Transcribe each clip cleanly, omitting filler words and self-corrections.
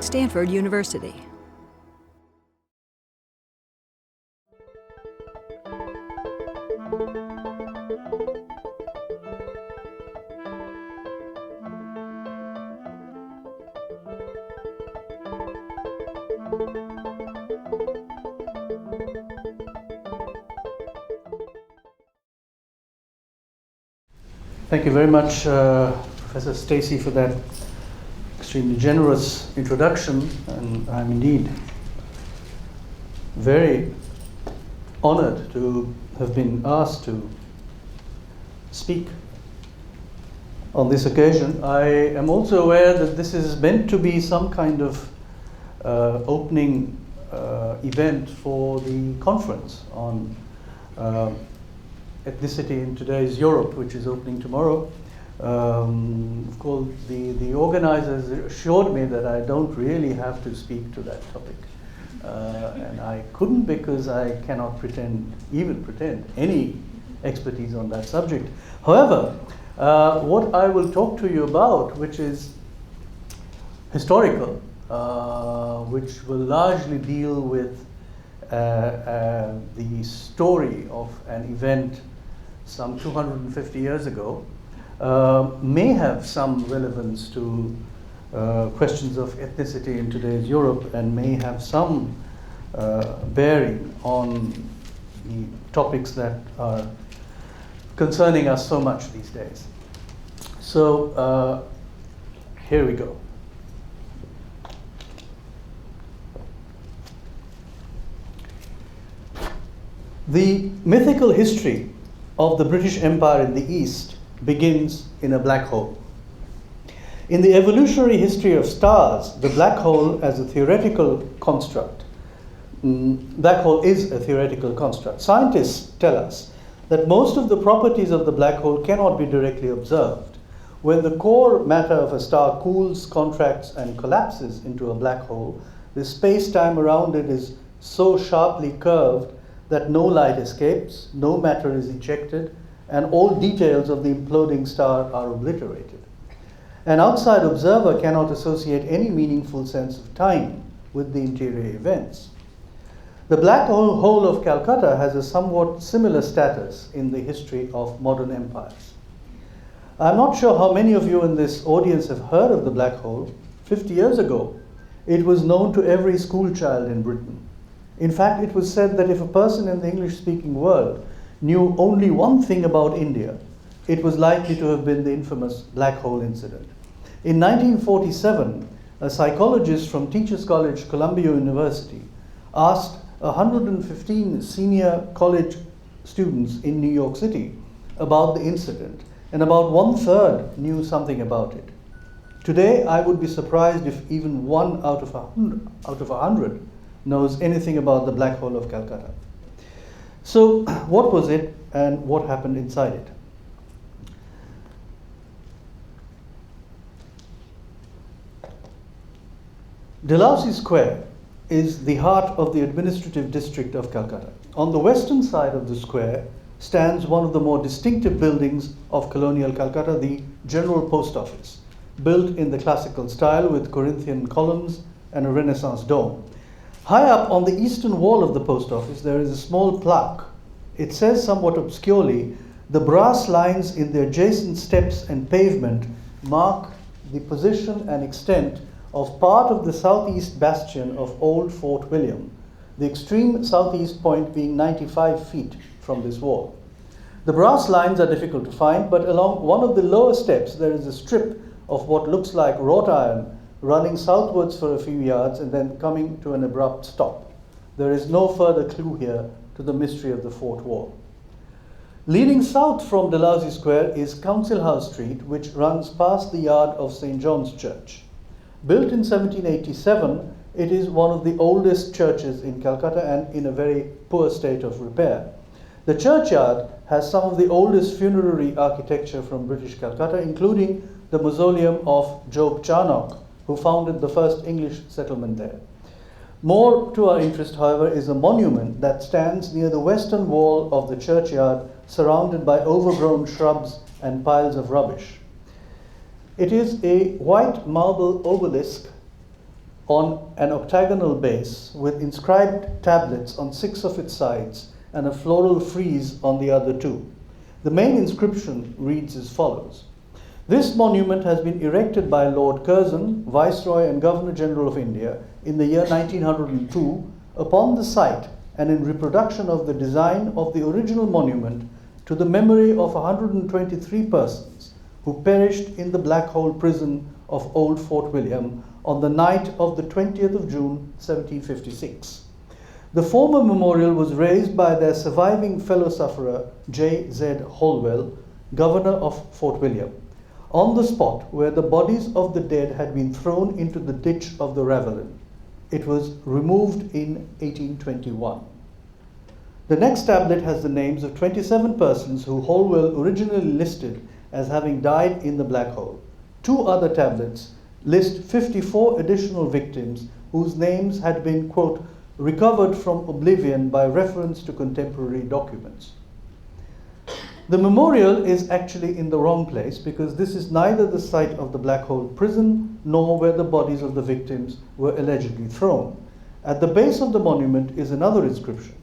Stanford University. Thank you very much, Professor Stacey, for that extremely generous introduction, and I'm indeed very honored to have been asked to speak on this occasion. I am also aware that this is meant to be some kind of opening event for the conference on Ethnicity in Today's Europe, which is opening tomorrow. Of course, the organizers assured me that I don't really have to speak to that topic. And I couldn't, because I cannot even pretend any expertise on that subject. However, what I will talk to you about, which is historical, which will largely deal with the story of an event some 250 years ago, may have some relevance to questions of ethnicity in today's Europe, and may have some bearing on the topics that are concerning us so much these days. So here we go. The mythical history of the British Empire in the East begins in a black hole. In the evolutionary history of stars, the black hole as a theoretical construct, black hole is a theoretical construct. Scientists tell us that most of the properties of the black hole cannot be directly observed. When the core matter of a star cools, contracts, and collapses into a black hole, the space-time around it is so sharply curved that no light escapes, no matter is ejected, and all details of the imploding star are obliterated. An outside observer cannot associate any meaningful sense of time with the interior events. The Black Hole of Calcutta has a somewhat similar status in the history of modern empires. I'm not sure how many of you in this audience have heard of the black hole. 50 years ago, it was known to every school child in Britain. In fact, it was said that if a person in the English-speaking world knew only one thing about India, it was likely to have been the infamous black hole incident. In 1947, a psychologist from Teachers College, Columbia University, asked 115 senior college students in New York City about the incident, and about 1/3 knew something about it. Today, I would be surprised if even 1 out of 100 knows anything about the Black Hole of Calcutta. So what was it, and what happened inside it? Dalhousie Square is the heart of the administrative district of Calcutta. On the western side of the square stands one of the more distinctive buildings of colonial Calcutta, the General Post Office, built in the classical style with Corinthian columns and a Renaissance dome. High up on the eastern wall of the post office, there is a small plaque. It says somewhat obscurely, "The brass lines in the adjacent steps and pavement mark the position and extent of part of the southeast bastion of Old Fort William, the extreme southeast point being 95 feet from this wall." The brass lines are difficult to find, but along one of the lower steps there is a strip of what looks like wrought iron running southwards for a few yards and then coming to an abrupt stop. There is no further clue here to the mystery of the fort wall. Leading south from Dalhousie Square is Council House Street, which runs past the yard of St. John's Church. Built in 1787, it is one of the oldest churches in Calcutta and in a very poor state of repair. The churchyard has some of the oldest funerary architecture from British Calcutta, including the mausoleum of Job Charnock, who founded the first English settlement there. More to our interest, however, is a monument that stands near the western wall of the churchyard, surrounded by overgrown shrubs and piles of rubbish. It is a white marble obelisk on an octagonal base with inscribed tablets on 6 of its sides and a floral frieze on the other 2. The main inscription reads as follows: "This monument has been erected by Lord Curzon, Viceroy and Governor-General of India, in the year 1902, upon the site and in reproduction of the design of the original monument to the memory of 123 persons who perished in the Black Hole prison of Old Fort William on the night of the 20th of June, 1756. The former memorial was raised by their surviving fellow sufferer, J.Z. Holwell, Governor of Fort William, on the spot where the bodies of the dead had been thrown into the ditch of the Ravelin. It was removed in 1821. The next tablet has the names of 27 persons who Holwell originally listed as having died in the Black Hole. 2 other tablets list 54 additional victims whose names had been, quote, recovered from oblivion by reference to contemporary documents. The memorial is actually in the wrong place because this is neither the site of the Black Hole prison nor where the bodies of the victims were allegedly thrown. At the base of the monument is another inscription.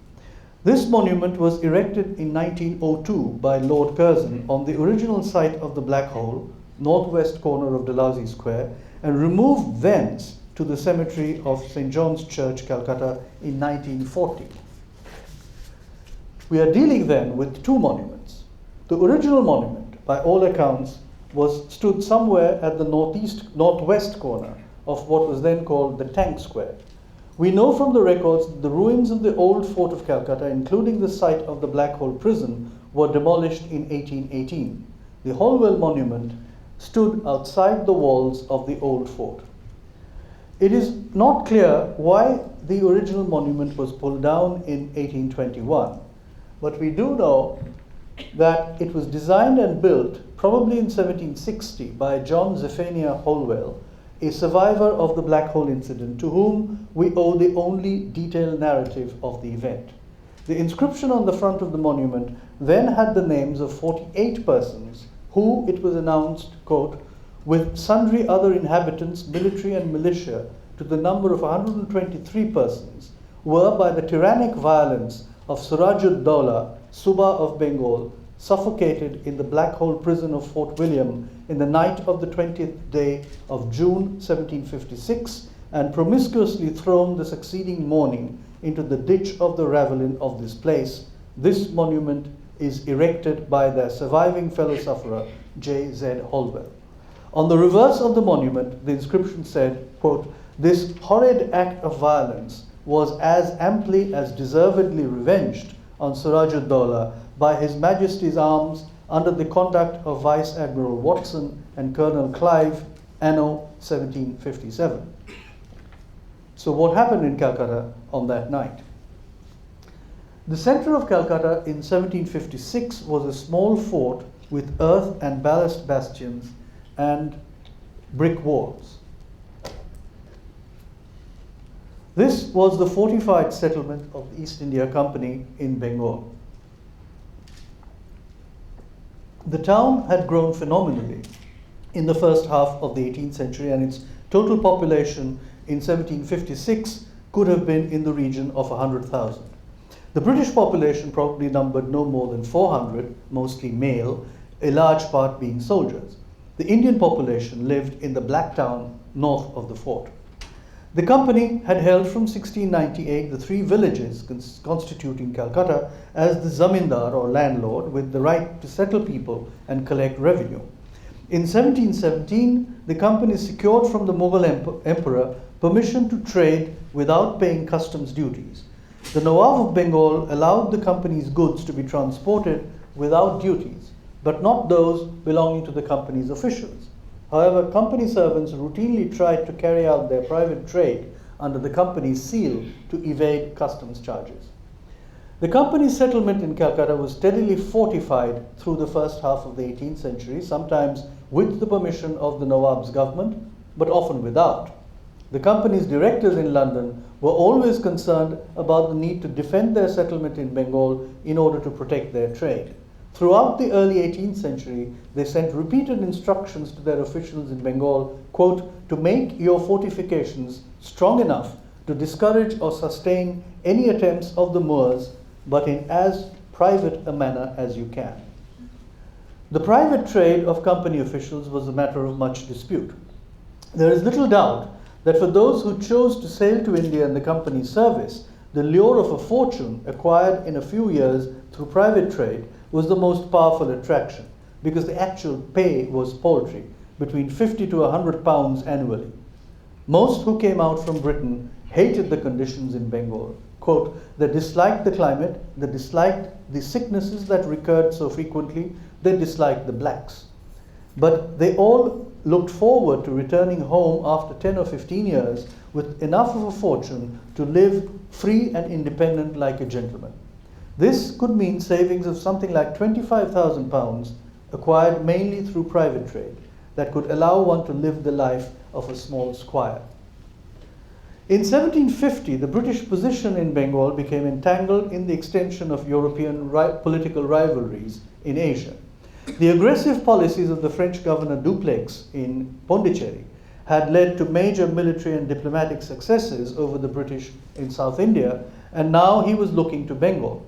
This monument was erected in 1902 by Lord Curzon on the original site of the Black Hole, northwest corner of Dalhousie Square, and removed thence to the cemetery of St. John's Church, Calcutta, in 1940. We are dealing then with 2 monuments. The original monument, by all accounts, stood somewhere at the northwest corner of what was then called the Tank Square. We know from the records that the ruins of the old fort of Calcutta, including the site of the Black Hole prison, were demolished in 1818. The Holwell monument stood outside the walls of the old fort. It is not clear why the original monument was pulled down in 1821, but we do know that it was designed and built probably in 1760 by John Zephaniah Holwell, a survivor of the Black Hole incident, to whom we owe the only detailed narrative of the event. The inscription on the front of the monument then had the names of 48 persons who, it was announced, quote, with sundry other inhabitants, military and militia, to the number of 123 persons, were by the tyrannic violence of Suraj-ud-Dawla, Suba of Bengal, suffocated in the Black Hole prison of Fort William in the night of the 20th day of June 1756, and promiscuously thrown the succeeding morning into the ditch of the Ravelin of this place. This monument is erected by their surviving fellow sufferer, J.Z. Holwell. On the reverse of the monument, the inscription said, quote, this horrid act of violence was as amply as deservedly revenged on Suraj-ud-Dawla by His Majesty's arms under the conduct of Vice Admiral Watson and Colonel Clive, anno 1757. So what happened in Calcutta on that night? The center of Calcutta in 1756 was a small fort with earth and ballast bastions and brick walls. This was the fortified settlement of the East India Company in Bengal. The town had grown phenomenally in the first half of the 18th century, and its total population in 1756 could have been in the region of 100,000. The British population probably numbered no more than 400, mostly male, a large part being soldiers. The Indian population lived in the Black Town north of the fort. The company had held from 1698 the 3 villages constituting Calcutta as the zamindar or landlord with the right to settle people and collect revenue. In 1717, the company secured from the Mughal emperor permission to trade without paying customs duties. The Nawab of Bengal allowed the company's goods to be transported without duties, but not those belonging to the company's officials. However, company servants routinely tried to carry out their private trade under the company's seal to evade customs charges. The company's settlement in Calcutta was steadily fortified through the first half of the 18th century, sometimes with the permission of the Nawab's government, but often without. The company's directors in London were always concerned about the need to defend their settlement in Bengal in order to protect their trade. Throughout the early 18th century, they sent repeated instructions to their officials in Bengal, quote, to make your fortifications strong enough to discourage or sustain any attempts of the Moors, but in as private a manner as you can. The private trade of company officials was a matter of much dispute. There is little doubt that for those who chose to sail to India in the company's service, the lure of a fortune acquired in a few years through private trade was the most powerful attraction, because the actual pay was paltry, between 50 to 100 pounds annually. Most who came out from Britain hated the conditions in Bengal. Quote, they disliked the climate, they disliked the sicknesses that recurred so frequently, they disliked the blacks. But they all looked forward to returning home after 10 or 15 years with enough of a fortune to live free and independent like a gentleman. This could mean savings of something like 25,000 pounds, acquired mainly through private trade, that could allow one to live the life of a small squire. In 1750, the British position in Bengal became entangled in the extension of European political rivalries in Asia. The aggressive policies of the French governor Dupleix in Pondicherry had led to major military and diplomatic successes over the British in South India, and now he was looking to Bengal.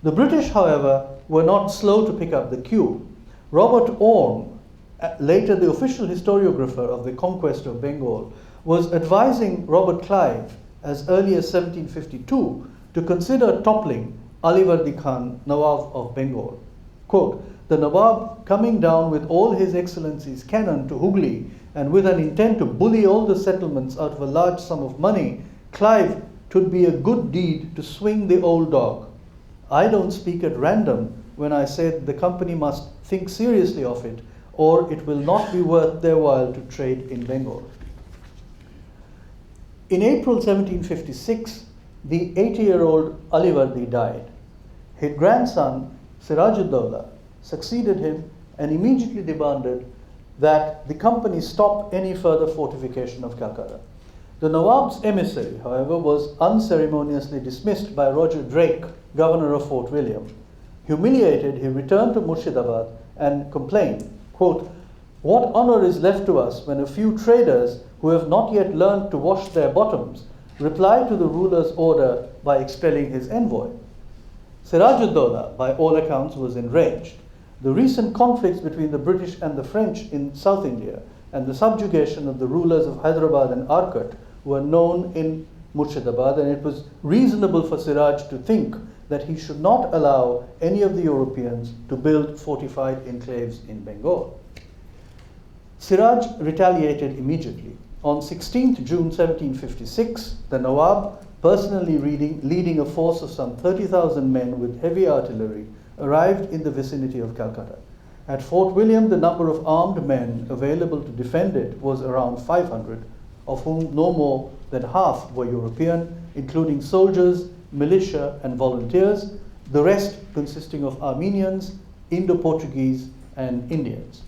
The British, however, were not slow to pick up the cue. Robert Orme, later the official historiographer of the conquest of Bengal, was advising Robert Clive as early as 1752 to consider toppling Alivardi Khan, Nawab of Bengal. Quote, the Nawab coming down with all his excellency's cannon to Hooghly and with an intent to bully all the settlements out of a large sum of money, Clive, 'twould be a good deed to swing the old dog. I don't speak at random when I say the company must think seriously of it, or it will not be worth their while to trade in Bengal. In April 1756, the 80-year-old Alivardi died. His grandson, Siraj-ud-Dawla, succeeded him and immediately demanded that the company stop any further fortification of Calcutta. The Nawab's emissary, however, was unceremoniously dismissed by Roger Drake, governor of Fort William. Humiliated, he returned to Murshidabad and complained, quote, what honor is left to us when a few traders who have not yet learned to wash their bottoms reply to the ruler's order by expelling his envoy? Siraj-ud-Dawla, by all accounts, was enraged. The recent conflicts between the British and the French in South India and the subjugation of the rulers of Hyderabad and Arcot were known in Murshidabad, and it was reasonable for Siraj to think that he should not allow any of the Europeans to build fortified enclaves in Bengal. Siraj retaliated immediately. On 16th June 1756, the Nawab, personally leading a force of some 30,000 men with heavy artillery, arrived in the vicinity of Calcutta. At Fort William, the number of armed men available to defend it was around 500, of whom no more than half were European, including soldiers, militia, and volunteers, the rest consisting of Armenians, Indo-Portuguese, and Indians.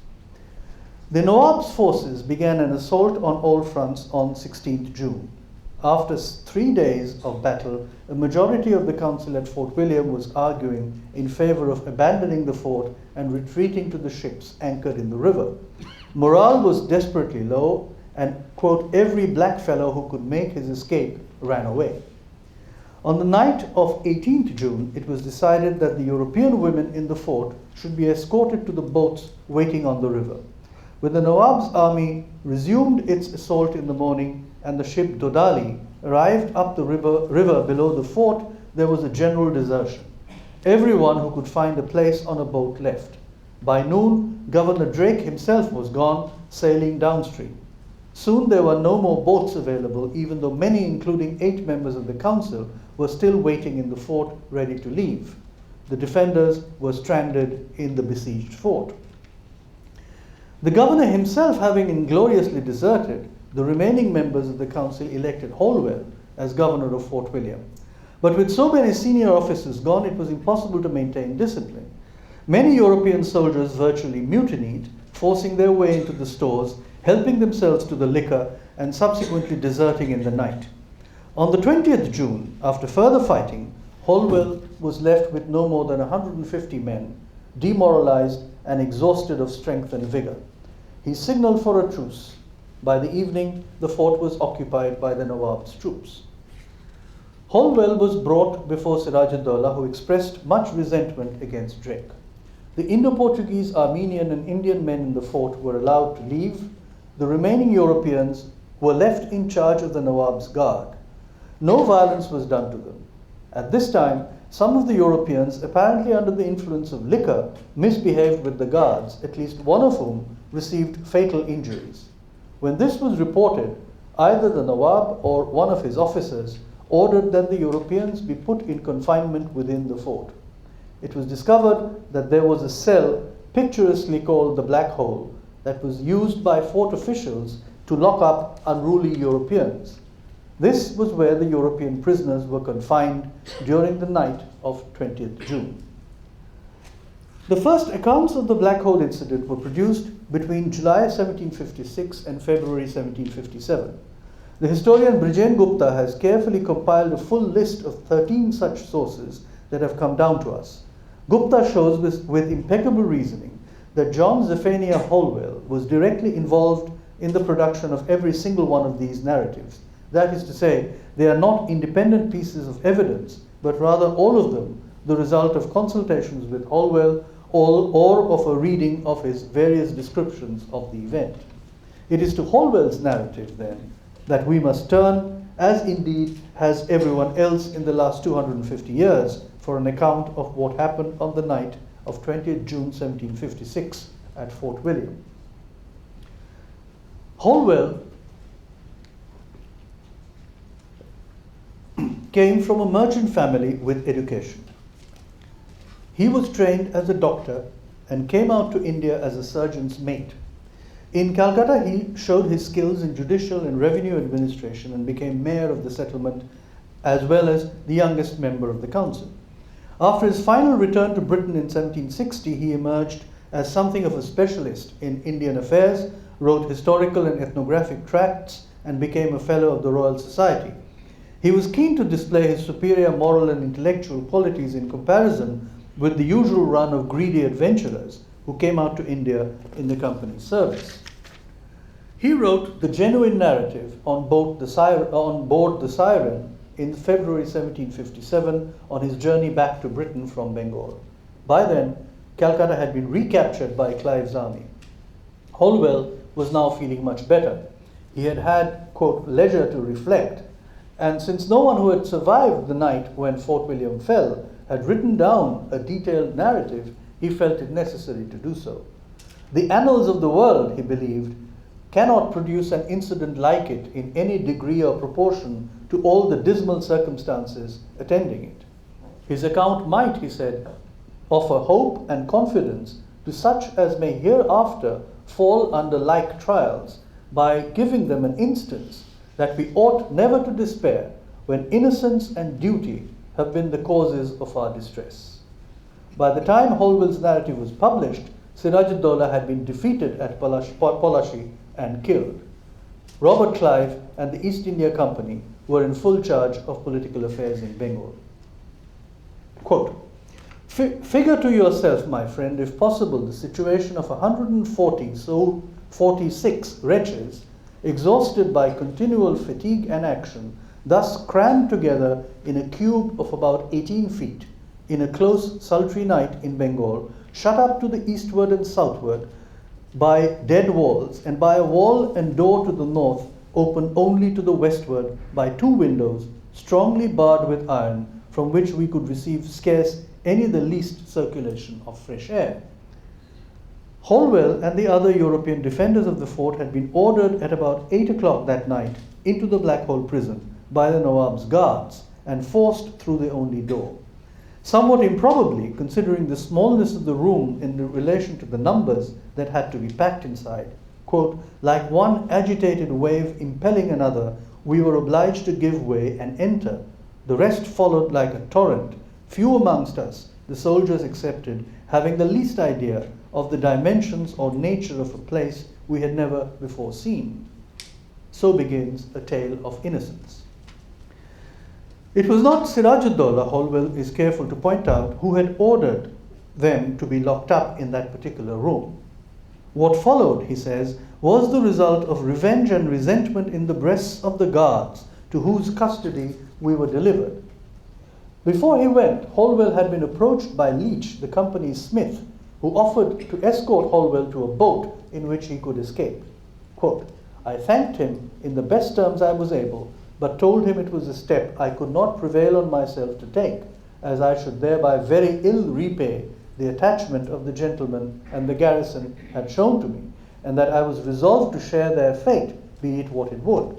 The Nawab's forces began an assault on all fronts on 16th June. After 3 days of battle, a majority of the council at Fort William was arguing in favor of abandoning the fort and retreating to the ships anchored in the river. Morale was desperately low, and, quote, every black fellow who could make his escape ran away. On the night of 18th June, it was decided that the European women in the fort should be escorted to the boats waiting on the river. When the Nawab's army resumed its assault in the morning and the ship Dodali arrived up the river below the fort, there was a general desertion. Everyone who could find a place on a boat left. By noon, Governor Drake himself was gone, sailing downstream. Soon there were no more boats available, even though many, including 8 members of the council, were still waiting in the fort, ready to leave. The defenders were stranded in the besieged fort. The governor himself having ingloriously deserted, the remaining members of the council elected Holwell as governor of Fort William. But with so many senior officers gone, it was impossible to maintain discipline. Many European soldiers virtually mutinied, forcing their way into the stores, helping themselves to the liquor, and subsequently deserting in the night. On the 20th June, after further fighting, Holwell was left with no more than 150 men, demoralized and exhausted of strength and vigor. He signaled for a truce. By the evening, the fort was occupied by the Nawab's troops. Holwell was brought before Siraj-ud-Dawla, who expressed much resentment against Drake. The Indo-Portuguese, Armenian, and Indian men in the fort were allowed to leave. The remaining Europeans were left in charge of the Nawab's guard. No violence was done to them. At this time, some of the Europeans, apparently under the influence of liquor, misbehaved with the guards, at least one of whom received fatal injuries. When this was reported, either the Nawab or one of his officers ordered that the Europeans be put in confinement within the fort. It was discovered that there was a cell picturesquely called the Black Hole that was used by fort officials to lock up unruly Europeans. This was where the European prisoners were confined during the night of 20th June. The first accounts of the Black Hole incident were produced between July 1756 and February 1757. The historian Brijen Gupta has carefully compiled a full list of 13 such sources that have come down to us. Gupta shows with impeccable reasoning that John Zephaniah Holwell was directly involved in the production of every single one of these narratives. That is to say, they are not independent pieces of evidence, but rather all of them the result of consultations with Holwell or of a reading of his various descriptions of the event. It is to Holwell's narrative, then, that we must turn, as indeed has everyone else in the last 250 years, for an account of what happened on the night of 20th June 1756 at Fort William. Holwell came from a merchant family with education. He was trained as a doctor and came out to India as a surgeon's mate. In Calcutta, he showed his skills in judicial and revenue administration and became mayor of the settlement, as well as the youngest member of the council. After his final return to Britain in 1760, he emerged as something of a specialist in Indian affairs, wrote historical and ethnographic tracts, and became a fellow of the Royal Society. He was keen to display his superior moral and intellectual qualities in comparison with the usual run of greedy adventurers who came out to India in the company's service. He wrote the genuine narrative on board the Siren in February 1757 on his journey back to Britain from Bengal. By then, Calcutta had been recaptured by Clive's army. Holwell was now feeling much better. He had had, quote, leisure to reflect, and since no one who had survived the night when Fort William fell had written down a detailed narrative, he felt it necessary to do so. The annals of the world, he believed, cannot produce an incident like it in any degree or proportion to all the dismal circumstances attending it. His account might, he said, offer hope and confidence to such as may hereafter fall under like trials by giving them an instance that we ought never to despair when innocence and duty have been the causes of our distress. By the time Holwell's narrative was published, Siraj-ud-Dawla had been defeated at Polashi and killed. Robert Clive and the East India Company were in full charge of political affairs in Bengal. Quote, figure to yourself, my friend, if possible, the situation of 146 wretches, exhausted by continual fatigue and action, thus crammed together in a cube of about 18 feet, in a close, sultry night in Bengal, shut up to the eastward and southward by dead walls, and by a wall and door to the north, open only to the westward by 2 windows, strongly barred with iron, from which we could receive scarce any the least circulation of fresh air. Holwell and the other European defenders of the fort had been ordered at about 8 o'clock that night into the Black Hole prison by the Nawab's guards and forced through the only door. Somewhat improbably, considering the smallness of the room in relation to the numbers that had to be packed inside, quote, like one agitated wave impelling another, we were obliged to give way and enter. The rest followed like a torrent, few amongst us, the soldiers excepted, having the least idea of the dimensions or nature of a place we had never before seen. So begins a tale of innocence. It was not Siraj-ud-Dawla, Holwell is careful to point out, who had ordered them to be locked up in that particular room. What followed, he says, was the result of revenge and resentment in the breasts of the guards to whose custody we were delivered. Before he went, Holwell had been approached by Leach, the company's smith, who offered to escort Holwell to a boat in which he could escape. Quote, I thanked him in the best terms I was able, but told him it was a step I could not prevail on myself to take, as I should thereby very ill repay the attachment of the gentlemen and the garrison had shown to me, and that I was resolved to share their fate, be it what it would.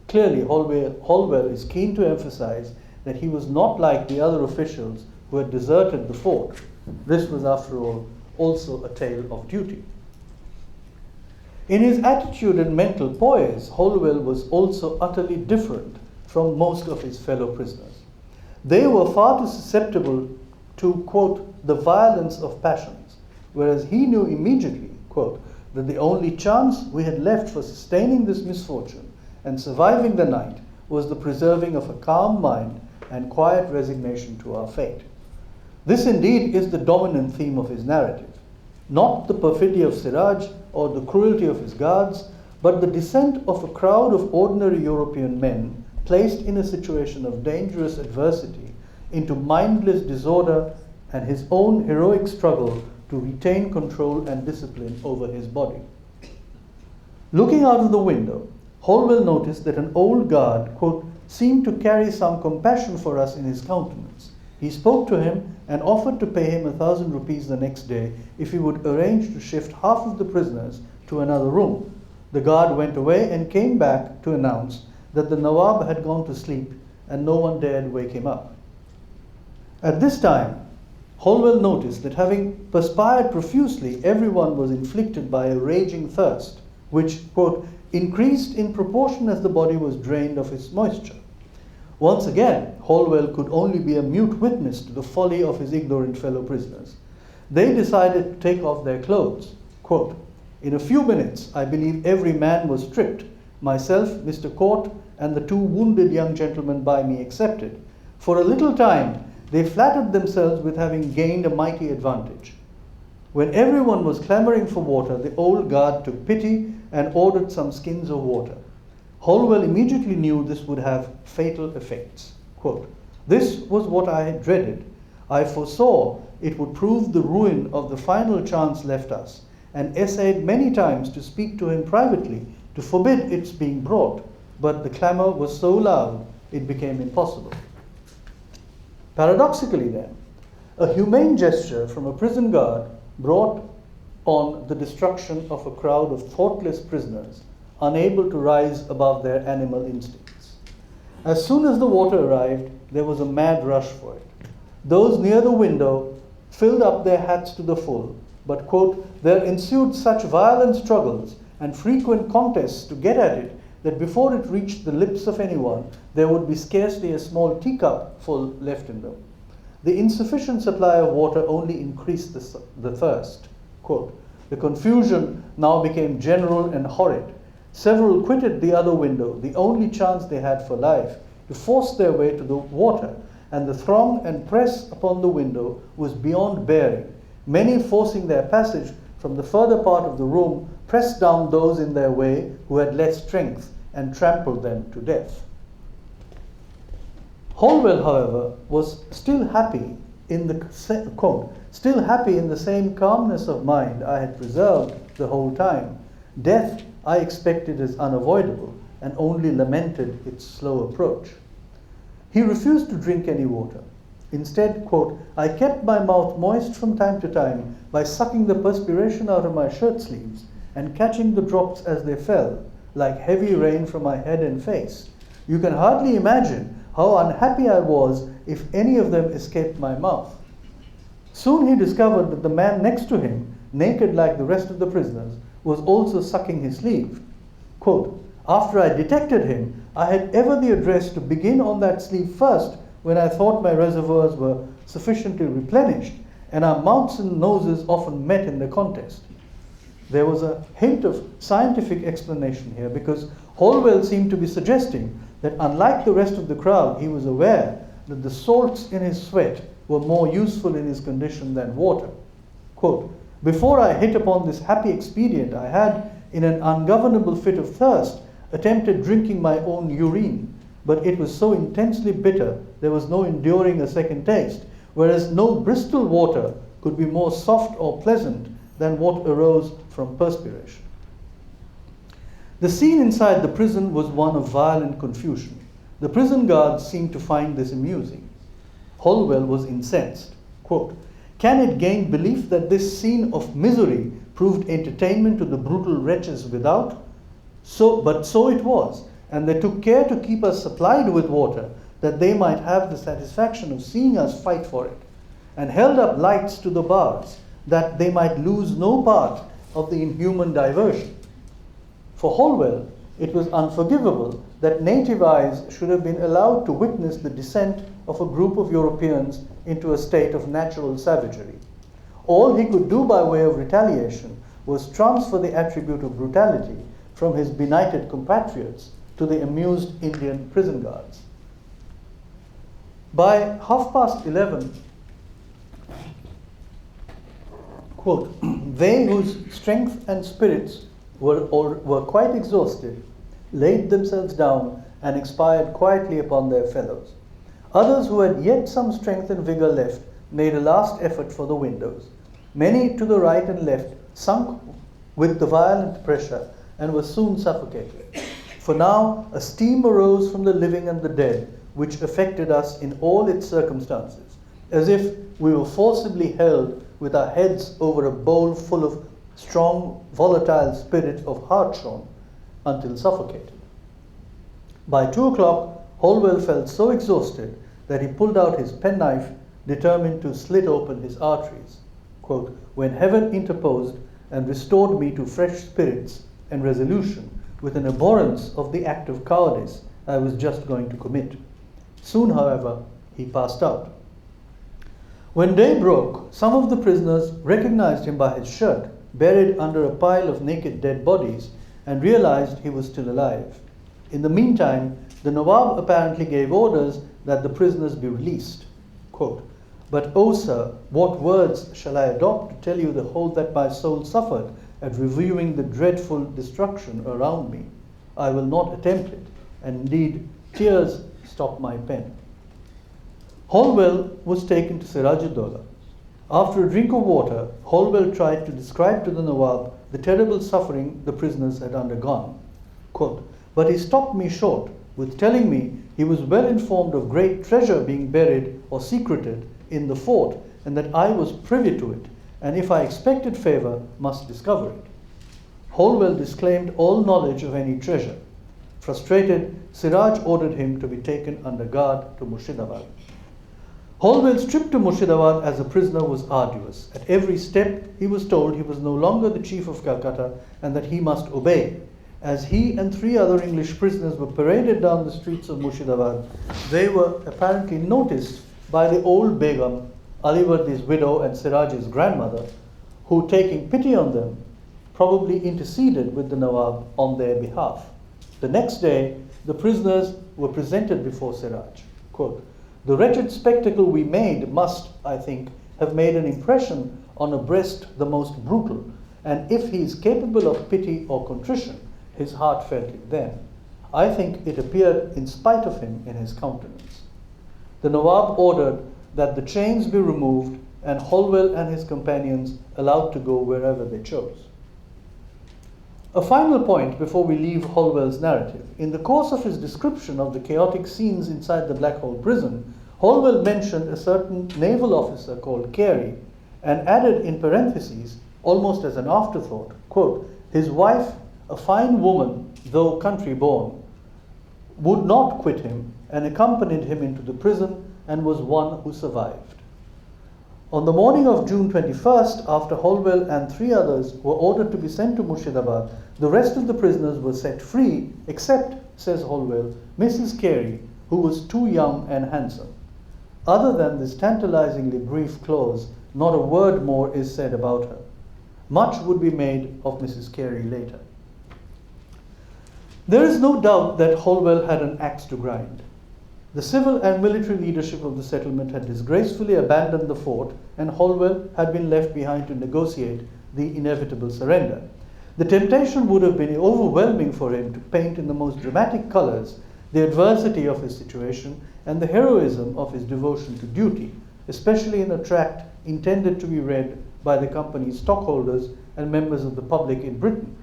Clearly, Holwell is keen to emphasize that he was not like the other officials who had deserted the fort. This was, after all, also a tale of duty. In his attitude and mental poise, Holwell was also utterly different from most of his fellow prisoners. They were far too susceptible to, quote, the violence of passions, whereas he knew immediately, quote, that the only chance we had left for sustaining this misfortune and surviving the night was the preserving of a calm mind and quiet resignation to our fate. This indeed is the dominant theme of his narrative, not the perfidy of Siraj or the cruelty of his guards, but the descent of a crowd of ordinary European men placed in a situation of dangerous adversity into mindless disorder and his own heroic struggle to retain control and discipline over his body. Looking out of the window, Holwell noticed that an old guard, quote, seemed to carry some compassion for us in his countenance. He spoke to him and offered to pay him 1,000 rupees the next day if he would arrange to shift half of the prisoners to another room. The guard went away and came back to announce that the Nawab had gone to sleep and no one dared wake him up. At this time, Holwell noticed that having perspired profusely, everyone was inflicted by a raging thirst, which, quote, increased in proportion as the body was drained of its moisture. Once again, Holwell could only be a mute witness to the folly of his ignorant fellow prisoners. They decided to take off their clothes. Quote, in a few minutes, I believe every man was stripped, myself, Mr. Court, and the 2 wounded young gentlemen by me excepted. For a little time, they flattered themselves with having gained a mighty advantage. When everyone was clamoring for water, the old guard took pity and ordered some skins of water. Holwell immediately knew this would have fatal effects. Quote, this was what I had dreaded. I foresaw it would prove the ruin of the final chance left us, and essayed many times to speak to him privately to forbid its being brought, but the clamor was so loud it became impossible. Paradoxically then, a humane gesture from a prison guard brought on the destruction of a crowd of thoughtless prisoners, unable to rise above their animal instincts. As soon as the water arrived, there was a mad rush for it. Those near the window filled up their hats to the full, but, quote, there ensued such violent struggles and frequent contests to get at it that before it reached the lips of anyone, there would be scarcely a small teacup full left in them. The insufficient supply of water only increased the thirst. Quote, the confusion now became general and horrid. Several quitted the other window, the only chance they had for life, to force their way to the water, and the throng and press upon the window was beyond bearing. Many, forcing their passage from the further part of the room, pressed down those in their way who had less strength and trampled them to death. Holwell, however, was still happy in the quote, still happy in the same calmness of mind I had preserved the whole time. Death I expected as unavoidable and only lamented its slow approach. He refused to drink any water. Instead, quote, I kept my mouth moist from time to time by sucking the perspiration out of my shirt sleeves and catching the drops as they fell, like heavy rain from my head and face. You can hardly imagine how unhappy I was if any of them escaped my mouth. Soon he discovered that the man next to him, naked like the rest of the prisoners, was also sucking his sleeve. Quote, after I detected him, I had ever the address to begin on that sleeve first when I thought my reservoirs were sufficiently replenished, and our mouths and noses often met in the contest. There was a hint of scientific explanation here, because Holwell seemed to be suggesting that unlike the rest of the crowd, he was aware that the salts in his sweat were more useful in his condition than water. Quote, before I hit upon this happy expedient, I had, in an ungovernable fit of thirst, attempted drinking my own urine, but it was so intensely bitter there was no enduring a second taste, whereas no Bristol water could be more soft or pleasant than what arose from perspiration. The scene inside the prison was one of violent confusion. The prison guards seemed to find this amusing. Holwell was incensed. Quote, can it gain belief that this scene of misery proved entertainment to the brutal wretches without? But so it was, and they took care to keep us supplied with water, that they might have the satisfaction of seeing us fight for it, and held up lights to the bars, that they might lose no part of the inhuman diversion. For Holwell, it was unforgivable that native eyes should have been allowed to witness the descent of a group of Europeans into a state of natural savagery. All he could do by way of retaliation was transfer the attribute of brutality from his benighted compatriots to the amused Indian prison guards. By 11:30, quote, they whose strength and spirits were quite exhausted laid themselves down and expired quietly upon their fellows. Others who had yet some strength and vigor left made a last effort for the windows. Many to the right and left sunk with the violent pressure and were soon suffocated. For now a steam arose from the living and the dead, which affected us in all its circumstances, as if we were forcibly held with our heads over a bowl full of strong, volatile spirit of hartshorn until suffocated. By 2 o'clock, Holwell felt so exhausted that he pulled out his penknife, determined to slit open his arteries. Quote, when heaven interposed and restored me to fresh spirits and resolution, with an abhorrence of the act of cowardice I was just going to commit. Soon, however, he passed out. When day broke, some of the prisoners recognized him by his shirt, buried under a pile of naked dead bodies, and realized he was still alive. In the meantime, the Nawab apparently gave orders that the prisoners be released. Quote, but, oh sir, what words shall I adopt to tell you the whole that my soul suffered at reviewing the dreadful destruction around me? I will not attempt it, and indeed tears stop my pen. Holwell was taken to Siraj-ud-Dowlah. After a drink of water, Holwell tried to describe to the Nawab the terrible suffering the prisoners had undergone. Quote, but he stopped me short with telling me he was well informed of great treasure being buried or secreted in the fort, and that I was privy to it, and if I expected favor, must discover it. Holwell disclaimed all knowledge of any treasure. Frustrated, Siraj ordered him to be taken under guard to Murshidabad. Holwell's trip to Murshidabad as a prisoner was arduous. At every step, he was told he was no longer the chief of Calcutta and that he must obey. As he and 3 other English prisoners were paraded down the streets of Murshidabad, they were apparently noticed by the old Begum, Alivardi's widow and Siraj's grandmother, who, taking pity on them, probably interceded with the Nawab on their behalf. The next day, the prisoners were presented before Siraj. Quote, the wretched spectacle we made must, I think, have made an impression on a breast the most brutal, and if he is capable of pity or contrition, his heart felt it then. I think it appeared in spite of him in his countenance. The Nawab ordered that the chains be removed and Holwell and his companions allowed to go wherever they chose. A final point before we leave Holwell's narrative. In the course of his description of the chaotic scenes inside the Black Hole prison, Holwell mentioned a certain naval officer called Carey and added in parentheses, almost as an afterthought, quote, his wife, a fine woman, though country-born, would not quit him and accompanied him into the prison and was one who survived. On the morning of June 21st, after Holwell and 3 others were ordered to be sent to Murshidabad, the rest of the prisoners were set free, except, says Holwell, Mrs. Carey, who was too young and handsome. Other than this tantalizingly brief clause, not a word more is said about her. Much would be made of Mrs. Carey later. There is no doubt that Holwell had an axe to grind. The civil and military leadership of the settlement had disgracefully abandoned the fort, and Holwell had been left behind to negotiate the inevitable surrender. The temptation would have been overwhelming for him to paint in the most dramatic colors the adversity of his situation and the heroism of his devotion to duty, especially in a tract intended to be read by the company's stockholders and members of the public in Britain.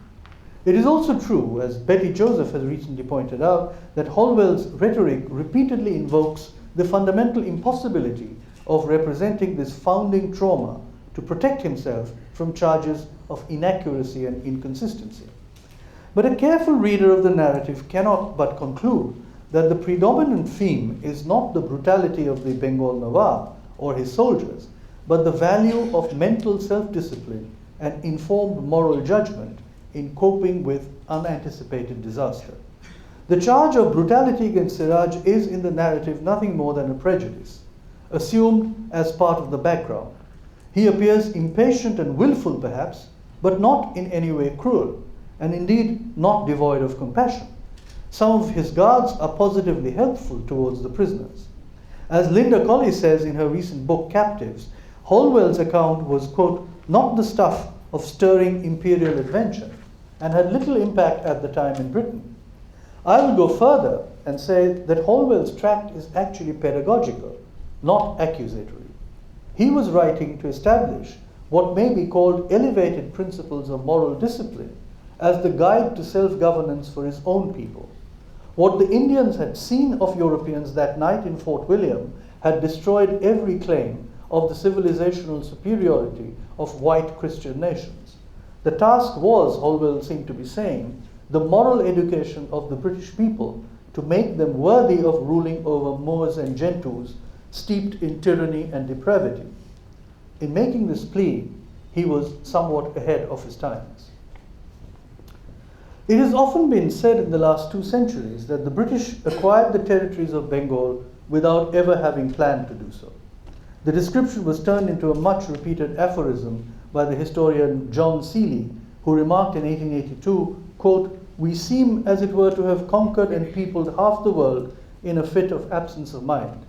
It is also true, as Betty Joseph has recently pointed out, that Holwell's rhetoric repeatedly invokes the fundamental impossibility of representing this founding trauma to protect himself from charges of inaccuracy and inconsistency. But a careful reader of the narrative cannot but conclude that the predominant theme is not the brutality of the Bengal Nawab or his soldiers, but the value of mental self-discipline and informed moral judgment in coping with unanticipated disaster. The charge of brutality against Siraj is in the narrative nothing more than a prejudice, assumed as part of the background. He appears impatient and willful perhaps, but not in any way cruel, and indeed not devoid of compassion. Some of his guards are positively helpful towards the prisoners. As Linda Colley says in her recent book, Captives, Holwell's account was, quote, not the stuff of stirring imperial adventure, and had little impact at the time in Britain. I will go further and say that Holwell's tract is actually pedagogical, not accusatory. He was writing to establish what may be called elevated principles of moral discipline as the guide to self-governance for his own people. What the Indians had seen of Europeans that night in Fort William had destroyed every claim of the civilizational superiority of white Christian nations. The task was, Holwell seemed to be saying, the moral education of the British people to make them worthy of ruling over Moors and Gentoos steeped in tyranny and depravity. In making this plea, he was somewhat ahead of his times. It has often been said in the last 2 centuries that the British acquired the territories of Bengal without ever having planned to do so. The description was turned into a much repeated aphorism by the historian John Seeley, who remarked in 1882, quote, we seem as it were to have conquered and peopled half the world in a fit of absence of mind.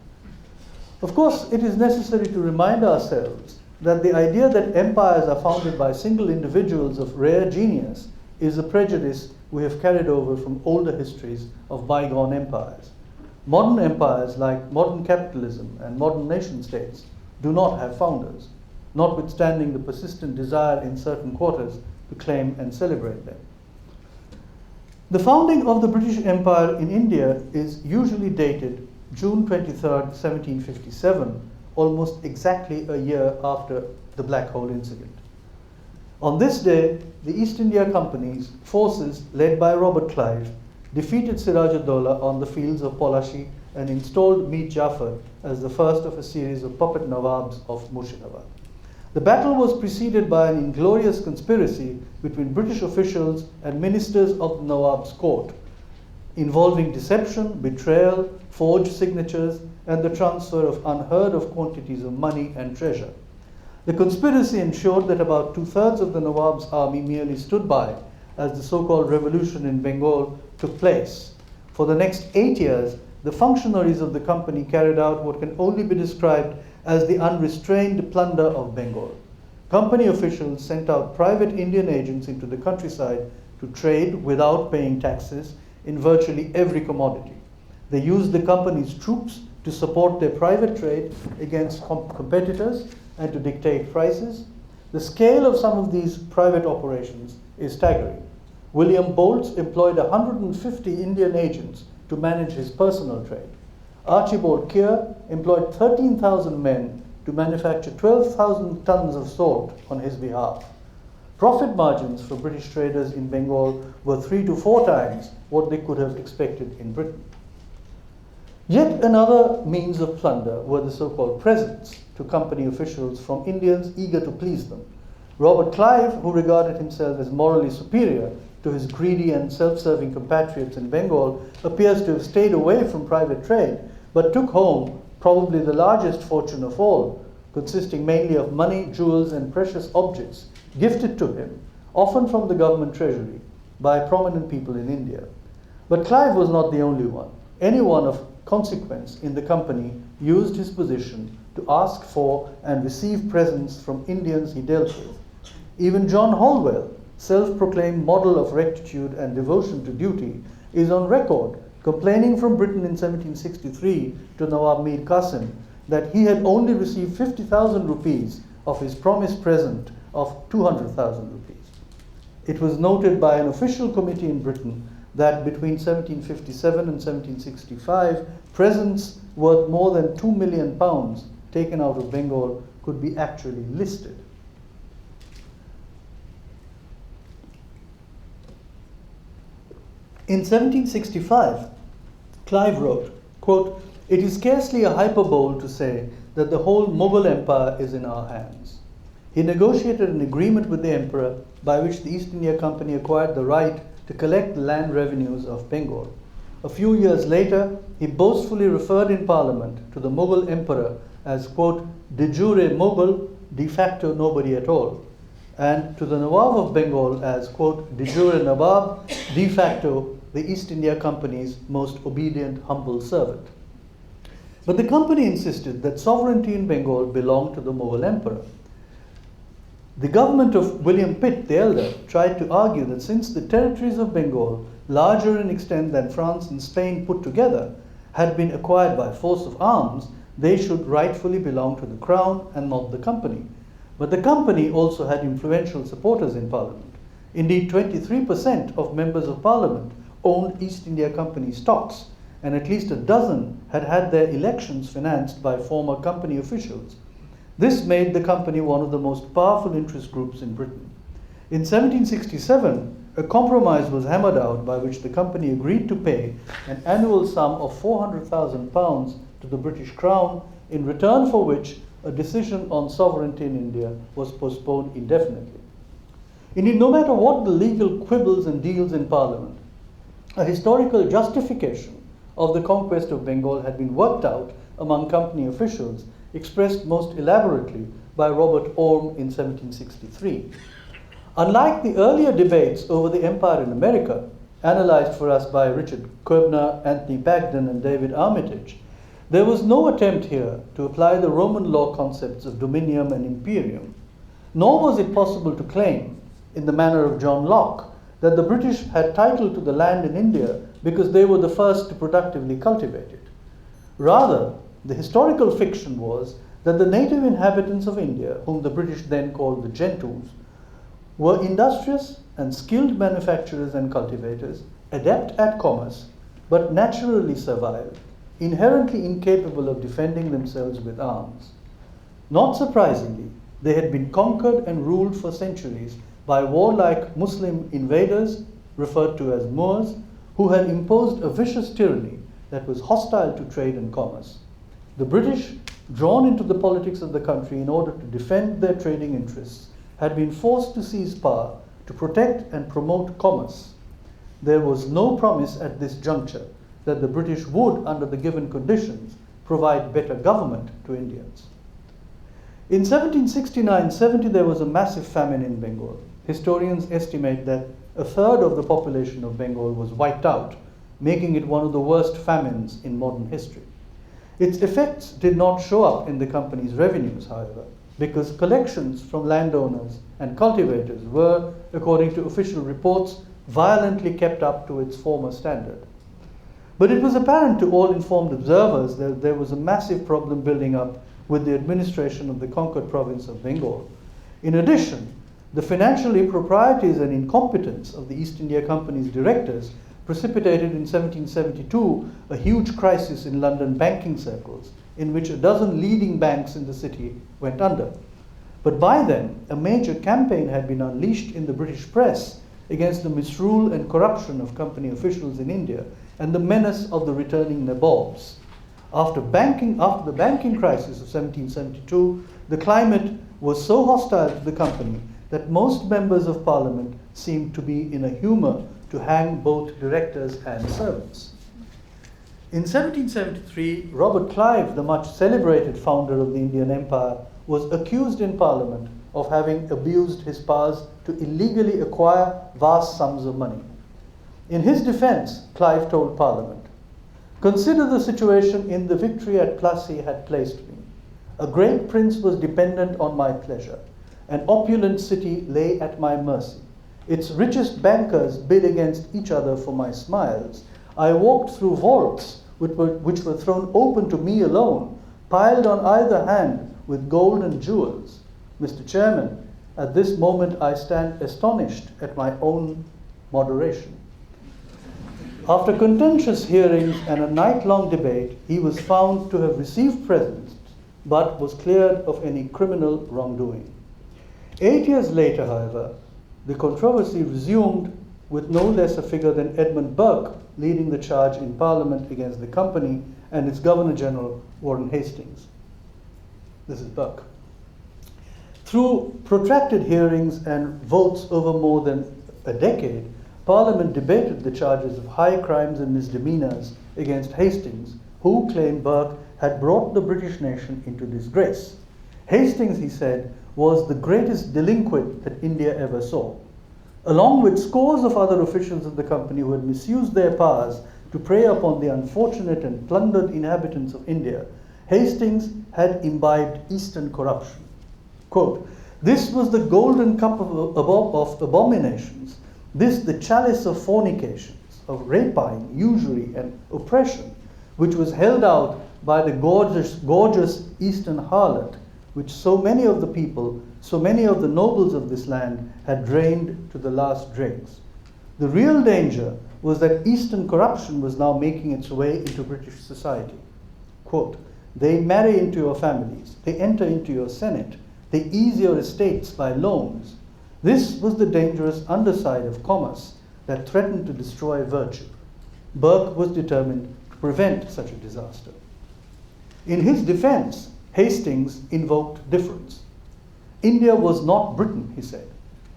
Of course, it is necessary to remind ourselves that the idea that empires are founded by single individuals of rare genius is a prejudice we have carried over from older histories of bygone empires. Modern empires like modern capitalism and modern nation states do not have founders, notwithstanding the persistent desire in certain quarters to claim and celebrate them. The founding of the British Empire in India is usually dated June 23rd, 1757, almost exactly a year after the Black Hole incident. On this day, the East India Company's forces, led by Robert Clive, defeated Siraj-ud-Dowlah on the fields of Polashi and installed Mir Jafar as the first of a series of puppet Nawabs of Murshidabad. The battle was preceded by an inglorious conspiracy between British officials and ministers of the Nawab's court, involving deception, betrayal, forged signatures, and the transfer of unheard of quantities of money and treasure. The conspiracy ensured that about 2/3 of the Nawab's army merely stood by as the so-called revolution in Bengal took place. For the next 8 years, the functionaries of the company carried out what can only be described as the unrestrained plunder of Bengal. Company officials sent out private Indian agents into the countryside to trade without paying taxes in virtually every commodity. They used the company's troops to support their private trade against competitors and to dictate prices. The scale of some of these private operations is staggering. William Bolts employed 150 Indian agents to manage his personal trade. Archibald Keir employed 13,000 men to manufacture 12,000 tons of salt on his behalf. Profit margins for British traders in Bengal were 3 to 4 times what they could have expected in Britain. Yet another means of plunder were the so-called presents to company officials from Indians eager to please them. Robert Clive, who regarded himself as morally superior to his greedy and self-serving compatriots in Bengal, appears to have stayed away from private trade, but took home probably the largest fortune of all, consisting mainly of money, jewels, and precious objects gifted to him, often from the government treasury, by prominent people in India. But Clive was not the only one. Any one of consequence in the company, used his position to ask for and receive presents from Indians he dealt with. Even John Holwell, self-proclaimed model of rectitude and devotion to duty, is on record complaining from Britain in 1763 to Nawab Mir Qasim that he had only received 50,000 rupees of his promised present of 200,000 rupees. It was noted by an official committee in Britain that between 1757 and 1765, presents worth more than 2 million pounds taken out of Bengal could be actually listed. In 1765, Clive wrote, quote, "It is scarcely a hyperbole to say that the whole Mughal Empire is in our hands." He negotiated an agreement with the emperor by which the East India Company acquired the right to collect the land revenues of Bengal. A few years later, he boastfully referred in Parliament to the Mughal emperor as, quote, "de jure Mughal, de facto nobody at all," and to the Nawab of Bengal as, quote, "de jure Nawab, de facto the East India Company's most obedient, humble servant." But the company insisted that sovereignty in Bengal belonged to the Mughal emperor. The government of William Pitt the Elder tried to argue that since the territories of Bengal, larger in extent than France and Spain put together, had been acquired by force of arms, they should rightfully belong to the crown and not the company. But the company also had influential supporters in Parliament. Indeed, 23% of members of Parliament owned East India Company stocks, and at least a dozen had had their elections financed by former company officials. This made the company one of the most powerful interest groups in Britain. In 1767, a compromise was hammered out by which the company agreed to pay an annual sum of £400,000 to the British Crown, in return for which a decision on sovereignty in India was postponed indefinitely. Indeed, no matter what the legal quibbles and deals in Parliament, a historical justification of the conquest of Bengal had been worked out among company officials, expressed most elaborately by Robert Orme in 1763. Unlike the earlier debates over the empire in America, analyzed for us by Richard Koebner, Anthony Bagden, and David Armitage, there was no attempt here to apply the Roman law concepts of dominium and imperium, nor was it possible to claim, in the manner of John Locke, that the British had title to the land in India because they were the first to productively cultivate it. Rather, the historical fiction was that the native inhabitants of India, whom the British then called the Gentoos, were industrious and skilled manufacturers and cultivators, adept at commerce, but naturally servile, inherently incapable of defending themselves with arms. Not surprisingly, they had been conquered and ruled for centuries by warlike Muslim invaders, referred to as Moors, who had imposed a vicious tyranny that was hostile to trade and commerce. The British, drawn into the politics of the country in order to defend their trading interests, had been forced to seize power to protect and promote commerce. There was no promise at this juncture that the British would, under the given conditions, provide better government to Indians. In 1769-70, there was a massive famine in Bengal. Historians estimate that a third of the population of Bengal was wiped out, making it one of the worst famines in modern history. Its effects did not show up in the company's revenues, however, because collections from landowners and cultivators were, according to official reports, violently kept up to its former standard. But it was apparent to all informed observers that there was a massive problem building up with the administration of the conquered province of Bengal. In addition, the financial improprieties and incompetence of the East India Company's directors precipitated in 1772 a huge crisis in London banking circles, in which a dozen leading banks in the city went under. But by then, a major campaign had been unleashed in the British press against the misrule and corruption of company officials in India and the menace of the returning nabobs. After the banking crisis of 1772, the climate was so hostile to the company that most members of Parliament seemed to be in a humor to hang both directors and servants. In 1773, Robert Clive, the much celebrated founder of the Indian Empire, was accused in Parliament of having abused his powers to illegally acquire vast sums of money. In his defense, Clive told Parliament, Consider the situation in the victory at Plassey had placed me. A great prince was dependent on my pleasure. An opulent city lay at my mercy. Its richest bankers bid against each other for my smiles. I walked through vaults which were thrown open to me alone, piled on either hand with gold and jewels. Mr. Chairman, at this moment I stand astonished at my own moderation. After contentious hearings and a night-long debate, he was found to have received presents, but was cleared of any criminal wrongdoing. 8 years later, however, the controversy resumed with no less a figure than Edmund Burke leading the charge in Parliament against the company and its Governor-General, Warren Hastings. This is Burke. Through protracted hearings and votes over more than a decade, Parliament debated the charges of high crimes and misdemeanors against Hastings, who claimed Burke had brought the British nation into disgrace. Hastings, he said, was the greatest delinquent that India ever saw. Along with scores of other officials of the company who had misused their powers to prey upon the unfortunate and plundered inhabitants of India, Hastings had imbibed Eastern corruption. Quote, "This was the golden cup of abominations, this the chalice of fornications, of rapine, usury, and oppression, which was held out by the gorgeous Eastern harlot, which so many of the people, so many of the nobles of this land had drained to the last dregs. The real danger was that Eastern corruption was now making its way into British society. Quote, they marry into your families, they enter into your Senate, they ease your estates by loans. This was the dangerous underside of commerce that threatened to destroy virtue. Burke was determined to prevent such a disaster. In his defense, Hastings invoked difference. India was not Britain, he said.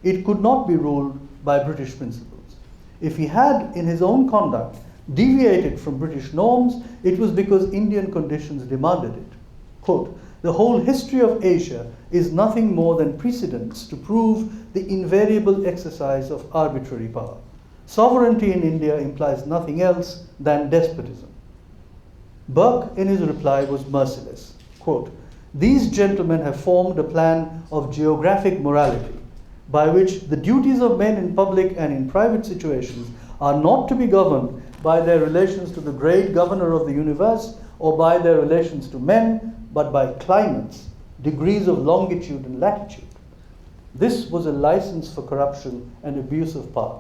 It could not be ruled by British principles. If he had, in his own conduct, deviated from British norms, it was because Indian conditions demanded it. Quote, the whole history of Asia is nothing more than precedents to prove the invariable exercise of arbitrary power. Sovereignty in India implies nothing else than despotism. Burke, in his reply, was merciless. Quote, these gentlemen have formed a plan of geographic morality by which the duties of men in public and in private situations are not to be governed by their relations to the great governor of the universe or by their relations to men, but by climates, degrees of longitude and latitude. This was a license for corruption and abuse of power.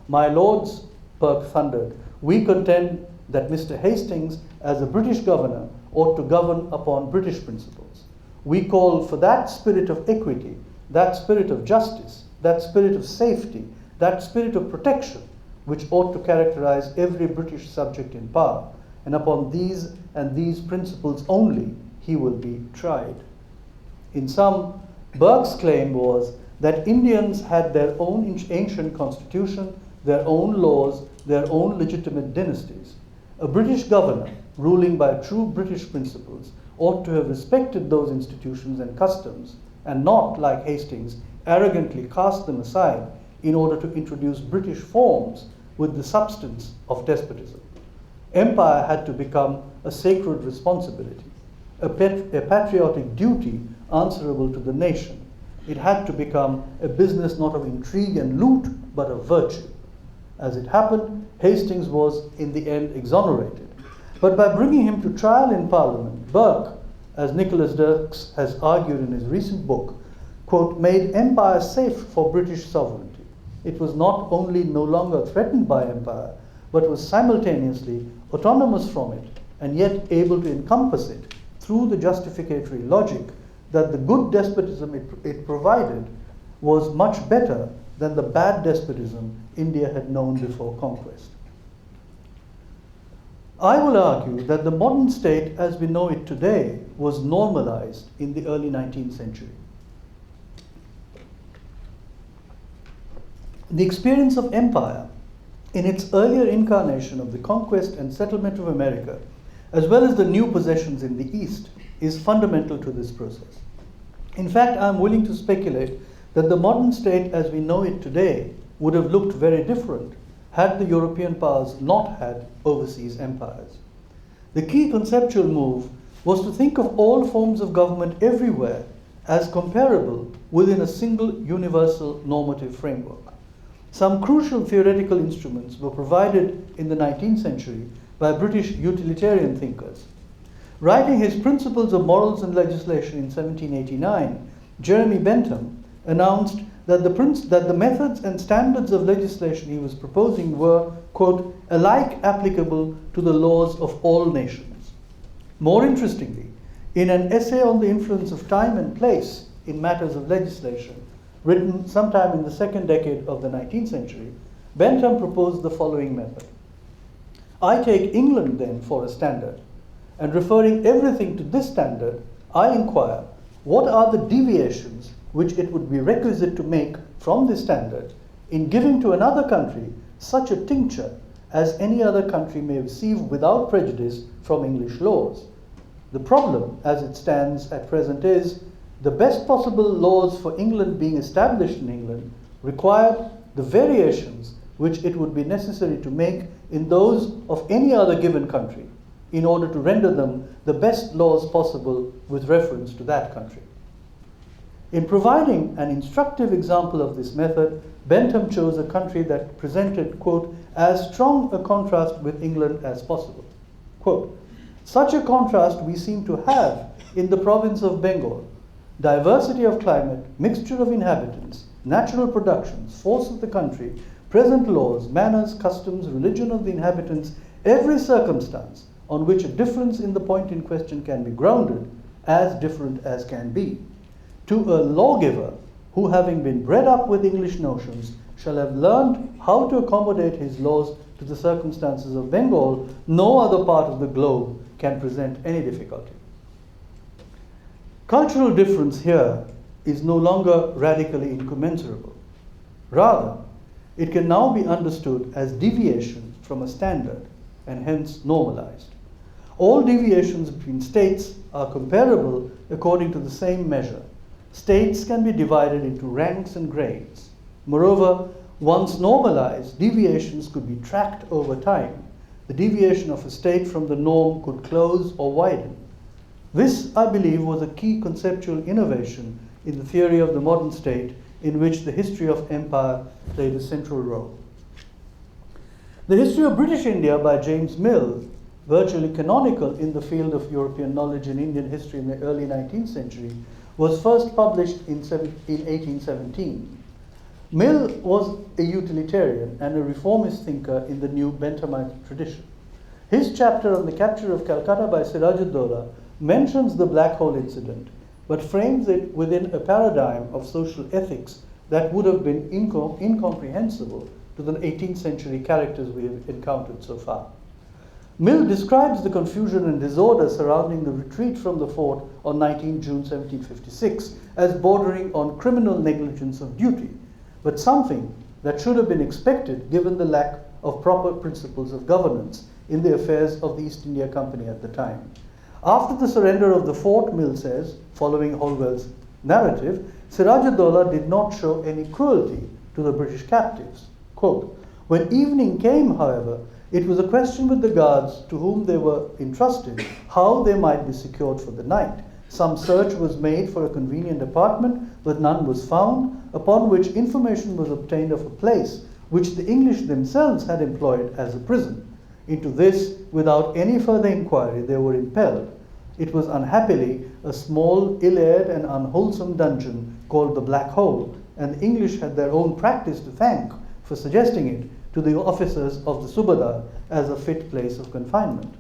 My lords, Burke thundered, we contend that Mr. Hastings, as a British governor, ought to govern upon British principles. We call for that spirit of equity, that spirit of justice, that spirit of safety, that spirit of protection, which ought to characterize every British subject in power, and upon these and these principles only he will be tried. In sum, Burke's claim was that Indians had their own ancient constitution, their own laws, their own legitimate dynasties. A British governor, ruling by true British principles, ought to have respected those institutions and customs, and not, like Hastings, arrogantly cast them aside in order to introduce British forms with the substance of despotism. Empire had to become a sacred responsibility, a patriotic duty answerable to the nation. It had to become a business not of intrigue and loot, but of virtue. As it happened, Hastings was in the end exonerated. But by bringing him to trial in Parliament, Burke, as Nicholas Dirks has argued in his recent book, quote, made empire safe for British sovereignty. It was not only no longer threatened by empire, but was simultaneously autonomous from it, and yet able to encompass it through the justificatory logic that the good despotism it provided was much better than the bad despotism India had known before conquest. I will argue that the modern state as we know it today was normalized in the early 19th century. The experience of empire in its earlier incarnation of the conquest and settlement of America, as well as the new possessions in the East, is fundamental to this process. In fact, I am willing to speculate that the modern state as we know it today would have looked very different had the European powers not had overseas empires. The key conceptual move was to think of all forms of government everywhere as comparable within a single universal normative framework. Some crucial theoretical instruments were provided in the 19th century by British utilitarian thinkers. Writing his Principles of Morals and Legislation in 1789, Jeremy Bentham announced that the methods and standards of legislation he was proposing were, quote, alike applicable to the laws of all nations. More interestingly, in an essay on the influence of time and place in matters of legislation, written sometime in the second decade of the 19th century, Bentham proposed the following method. I take England then for a standard, and referring everything to this standard, I inquire what are the deviations which it would be requisite to make from this standard in giving to another country such a tincture as any other country may receive without prejudice from English laws. The problem, as it stands at present, is the best possible laws for England being established in England required the variations which it would be necessary to make in those of any other given country in order to render them the best laws possible with reference to that country. In providing an instructive example of this method, Bentham chose a country that presented, quote, as strong a contrast with England as possible. Quote, such a contrast we seem to have in the province of Bengal. Diversity of climate, mixture of inhabitants, natural productions, force of the country, present laws, manners, customs, religion of the inhabitants, every circumstance on which a difference in the point in question can be grounded, as different as can be. To a lawgiver who, having been bred up with English notions, shall have learned how to accommodate his laws to the circumstances of Bengal, no other part of the globe can present any difficulty. Cultural difference here is no longer radically incommensurable. Rather, it can now be understood as deviation from a standard and hence normalized. All deviations between states are comparable according to the same measure. States can be divided into ranks and grades. Moreover, once normalized, deviations could be tracked over time. The deviation of a state from the norm could close or widen. This, I believe, was a key conceptual innovation in the theory of the modern state, in which the history of empire played a central role. The History of British India by James Mill, virtually canonical in the field of European knowledge and Indian history in the early 19th century, was first published in 1817. Mill was a utilitarian and a reformist thinker in the new Benthamite tradition. His chapter on the capture of Calcutta by Siraj-ud-Dowlah mentions the Black Hole incident, but frames it within a paradigm of social ethics that would have been incomprehensible to the 18th century characters we have encountered so far. Mill describes the confusion and disorder surrounding the retreat from the fort on 19 June 1756 as bordering on criminal negligence of duty, but something that should have been expected given the lack of proper principles of governance in the affairs of the East India Company at the time. After the surrender of the fort, Mill says, following Holwell's narrative, Siraj-ud-Dowlah did not show any cruelty to the British captives. Quote, when evening came, however, it was a question with the guards to whom they were entrusted how they might be secured for the night. Some search was made for a convenient apartment, but none was found, upon which information was obtained of a place which the English themselves had employed as a prison. Into this, without any further inquiry, they were impelled. It was unhappily a small, ill-aired and unwholesome dungeon called the Black Hole, and the English had their own practice to thank for suggesting it to the officers of the Subadar as a fit place of confinement.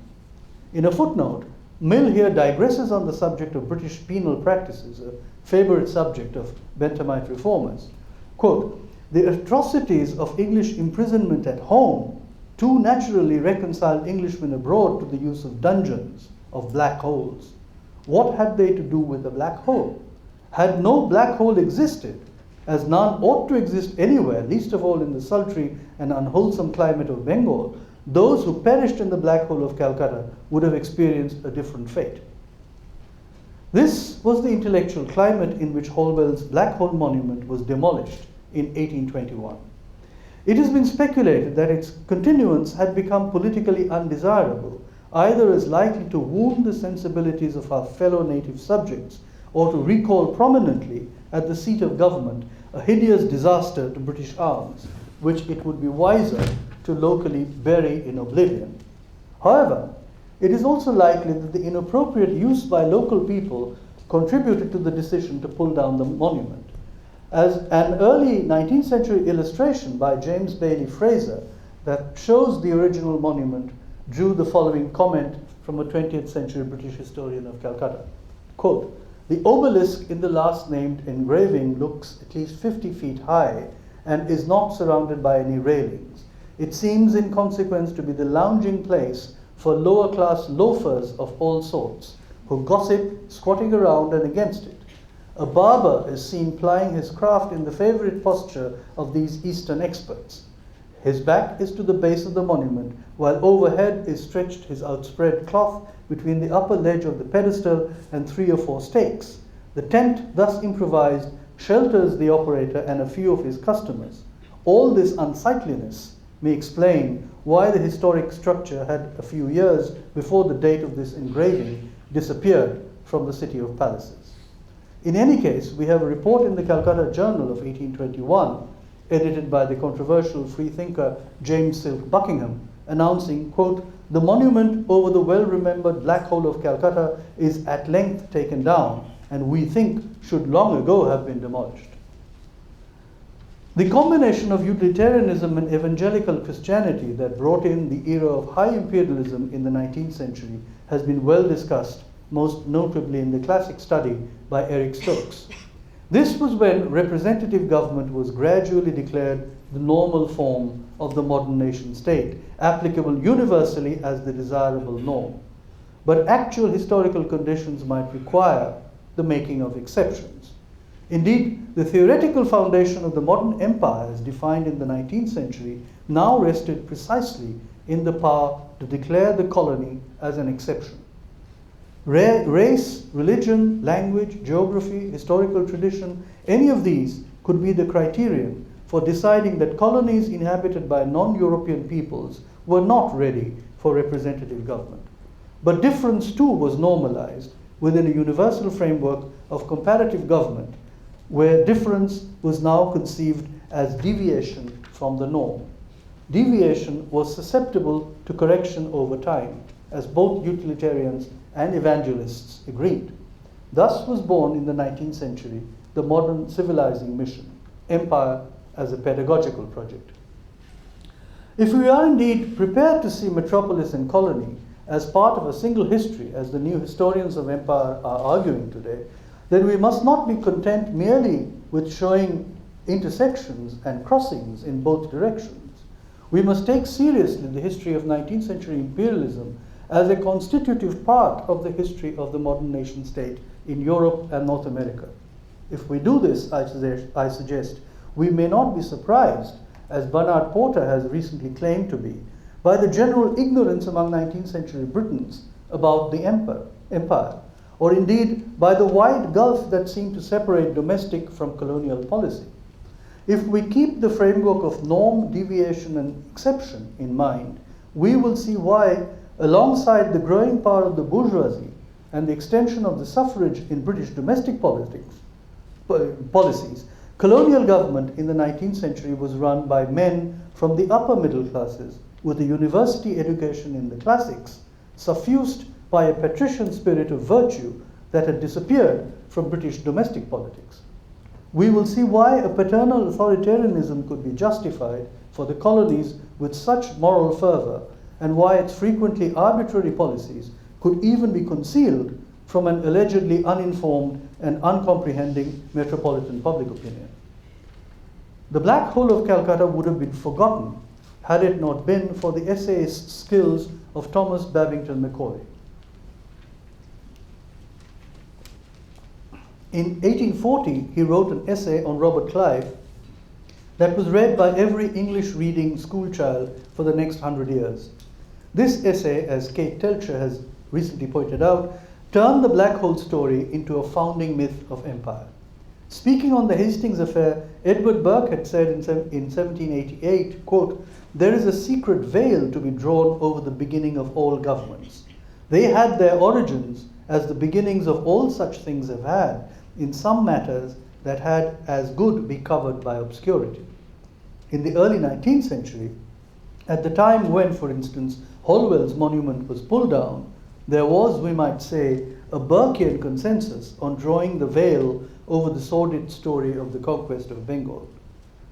In a footnote, Mill here digresses on the subject of British penal practices, a favorite subject of Benthamite reformers. Quote, the atrocities of English imprisonment at home too naturally reconciled Englishmen abroad to the use of dungeons, of black holes. What had they to do with a black hole? Had no black hole existed, as none ought to exist anywhere, least of all in the sultry and unwholesome climate of Bengal, those who perished in the Black Hole of Calcutta would have experienced a different fate. This was the intellectual climate in which Holwell's Black Hole monument was demolished in 1821. It has been speculated that its continuance had become politically undesirable either as likely to wound the sensibilities of our fellow native subjects or to recall prominently at the seat of government a hideous disaster to British arms, which it would be wiser to locally bury in oblivion. However, it is also likely that the inappropriate use by local people contributed to the decision to pull down the monument. As an early 19th century illustration by James Bailey Fraser that shows the original monument drew the following comment from a 20th century British historian of Calcutta. Quote, "The obelisk in the last named engraving looks at least 50 feet high and is not surrounded by any railings. It seems in consequence to be the lounging place for lower class loafers of all sorts, who gossip, squatting around and against it. A barber is seen plying his craft in the favorite posture of these Eastern experts. His back is to the base of the monument, while overhead is stretched his outspread cloth between the upper ledge of the pedestal and 3 or 4 stakes. The tent, thus improvised, shelters the operator and a few of his customers. All this unsightliness may explain why the historic structure had, a few years before the date of this engraving, disappeared from the City of Palaces." In any case, we have a report in the Calcutta Journal of 1821, edited by the controversial freethinker James Silk Buckingham, announcing, quote, "The monument over the well-remembered Black Hole of Calcutta is at length taken down, and we think should long ago have been demolished." The combination of utilitarianism and evangelical Christianity that brought in the era of high imperialism in the 19th century has been well discussed, most notably in the classic study by Eric Stokes. This was when representative government was gradually declared the normal form of the modern nation state, applicable universally as the desirable norm. But actual historical conditions might require the making of exceptions. Indeed, the theoretical foundation of the modern empire as defined in the 19th century now rested precisely in the power to declare the colony as an exception. Race, religion, language, geography, historical tradition, any of these could be the criterion for deciding that colonies inhabited by non-European peoples were not ready for representative government. But difference too was normalized within a universal framework of comparative government, where difference was now conceived as deviation from the norm. Deviation was susceptible to correction over time, as both utilitarians and evangelists agreed. Thus was born in the 19th century the modern civilizing mission, empire as a pedagogical project. If we are indeed prepared to see metropolis and colony as part of a single history, as the new historians of empire are arguing today, then we must not be content merely with showing intersections and crossings in both directions. We must take seriously the history of 19th century imperialism as a constitutive part of the history of the modern nation state in Europe and North America. If we do this, I suggest, we may not be surprised, as Bernard Porter has recently claimed to be, by the general ignorance among 19th century Britons about the empire, or indeed by the wide gulf that seemed to separate domestic from colonial policy. If we keep the framework of norm, deviation, and exception in mind, we will see why, alongside the growing power of the bourgeoisie and the extension of the suffrage in British domestic policies, colonial government in the 19th century was run by men from the upper middle classes with a university education in the classics, suffused by a patrician spirit of virtue that had disappeared from British domestic politics. We will see why a paternal authoritarianism could be justified for the colonies with such moral fervor, and why its frequently arbitrary policies could even be concealed from an allegedly uninformed and uncomprehending metropolitan public opinion. The Black Hole of Calcutta would have been forgotten had it not been for the essayist skills of Thomas Babington Macaulay. In 1840, he wrote an essay on Robert Clive that was read by every English reading schoolchild for the next 100 years. This essay, as Kate Telcher has recently pointed out, turned the Black Hole story into a founding myth of empire. Speaking on the Hastings affair, Edward Burke had said in 1788, quote, "There is a secret veil to be drawn over the beginning of all governments. They had their origins, as the beginnings of all such things have had, in some matters that had as good be covered by obscurity. In the early 19th century, at the time when, for instance, Holwell's monument was pulled down, there was, we might say, a Burkean consensus on drawing the veil over the sordid story of the conquest of Bengal.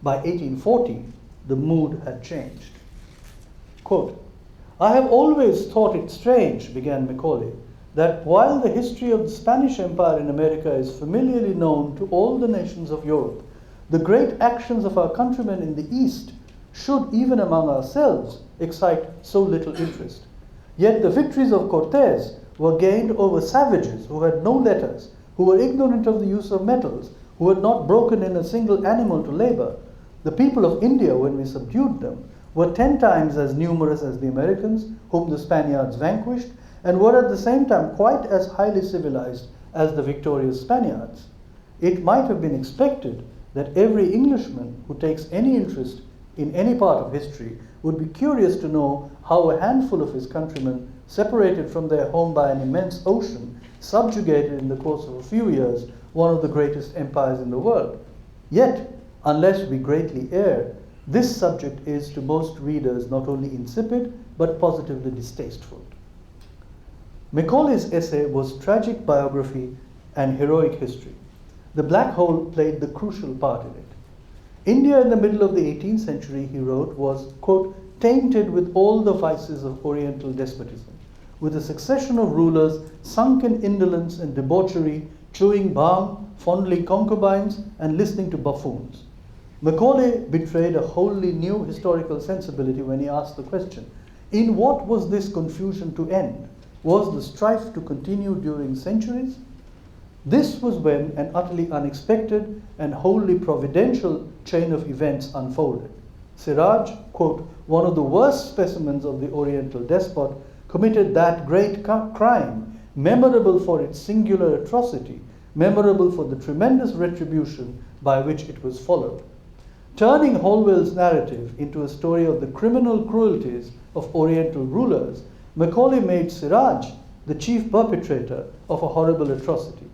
By 1840, the mood had changed. Quote, "I have always thought it strange," began Macaulay, "that while the history of the Spanish Empire in America is familiarly known to all the nations of Europe, the great actions of our countrymen in the East should, even among ourselves, excite so little interest. Yet the victories of Cortes were gained over savages who had no letters, who were ignorant of the use of metals, who had not broken in a single animal to labor. The people of India, when we subdued them, were 10 times as numerous as the Americans, whom the Spaniards vanquished, and were at the same time quite as highly civilized as the victorious Spaniards. It might have been expected that every Englishman who takes any interest in any part of history would be curious to know how a handful of his countrymen, separated from their home by an immense ocean, subjugated in the course of a few years one of the greatest empires in the world. Yet, unless we greatly err, this subject is to most readers not only insipid, but positively distasteful." Macaulay's essay was tragic biography and heroic history. The Black Hole played the crucial part in it. India in the middle of the 18th century, he wrote, was, quote, "tainted with all the vices of Oriental despotism, with a succession of rulers sunk in indolence and debauchery, chewing balm, fondling concubines, and listening to buffoons." Macaulay betrayed a wholly new historical sensibility when he asked the question, in what was this confusion to end? Was the strife to continue during centuries? This was when an utterly unexpected and wholly providential chain of events unfolded. Siraj, quote, "one of the worst specimens of the Oriental despot, committed that great crime, memorable for its singular atrocity, memorable for the tremendous retribution by which it was followed." Turning Holwell's narrative into a story of the criminal cruelties of Oriental rulers, Macaulay made Siraj the chief perpetrator of a horrible atrocity.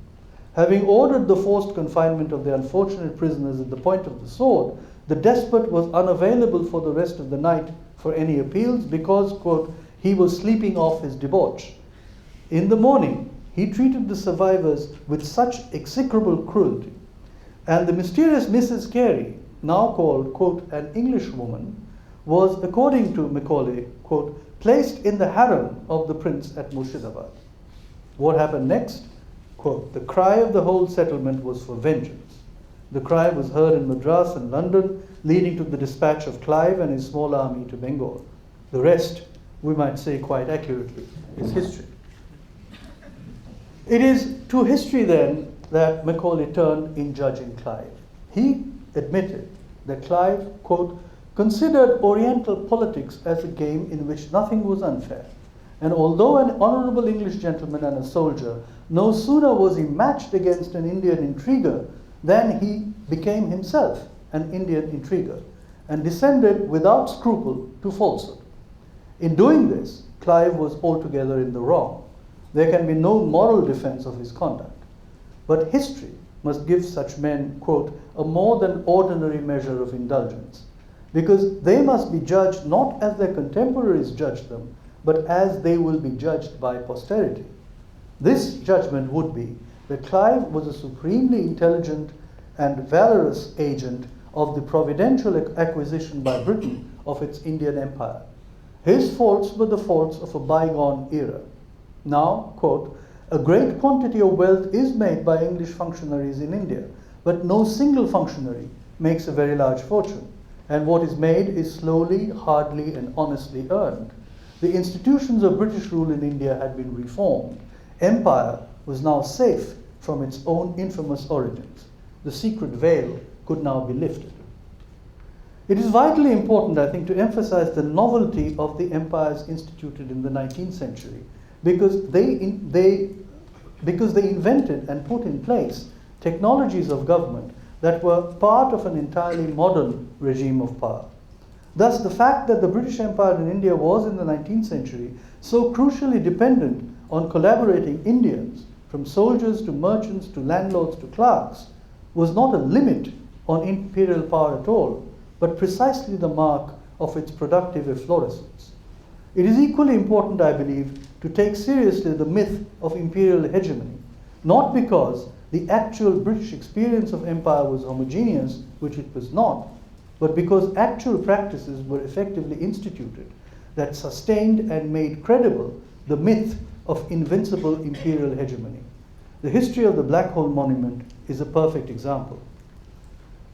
Having ordered the forced confinement of the unfortunate prisoners at the point of the sword, the despot was unavailable for the rest of the night for any appeals because, quote, "he was sleeping off his debauch." In the morning, he treated the survivors with such execrable cruelty, and the mysterious Mrs. Carey, now called, quote, "an Englishwoman," was, according to Macaulay, quote, "placed in the harem of the prince at Murshidabad." What happened next? Quote, "the cry of the whole settlement was for vengeance. The cry was heard in Madras and London, leading to the dispatch of Clive and his small army to Bengal. The rest, we might say quite accurately, is history." It is to history then that Macaulay turned in judging Clive. He admitted that Clive, quote, "considered Oriental politics as a game in which nothing was unfair. And although an honorable English gentleman and a soldier, no sooner was he matched against an Indian intriguer than he became himself an Indian intriguer, and descended without scruple to falsehood. In doing this, Clive was altogether in the wrong. There can be no moral defense of his conduct. But history must give such men, quote, "a more than ordinary measure of indulgence, because they must be judged not as their contemporaries judged them, but as they will be judged by posterity. This judgment would be that Clive was a supremely intelligent and valorous agent of the providential acquisition by Britain of its Indian empire. His faults were the faults of a bygone era. Now, quote, "a great quantity of wealth is made by English functionaries in India, but no single functionary makes a very large fortune, and what is made is slowly, hardly, and honestly earned. The institutions of British rule in India had been reformed. Empire was now safe from its own infamous origins. The secret veil could now be lifted." It is vitally important, I think, to emphasize the novelty of the empires instituted in the 19th century, because they invented and put in place technologies of government that were part of an entirely modern regime of power. Thus, the fact that the British Empire in India was in the 19th century so crucially dependent on collaborating Indians, from soldiers to merchants to landlords to clerks, was not a limit on imperial power at all, but precisely the mark of its productive efflorescence. It is equally important, I believe, to take seriously the myth of imperial hegemony, not because the actual British experience of empire was homogeneous, which it was not, but because actual practices were effectively instituted that sustained and made credible the myth of invincible imperial hegemony. The history of the Black Hole Monument is a perfect example.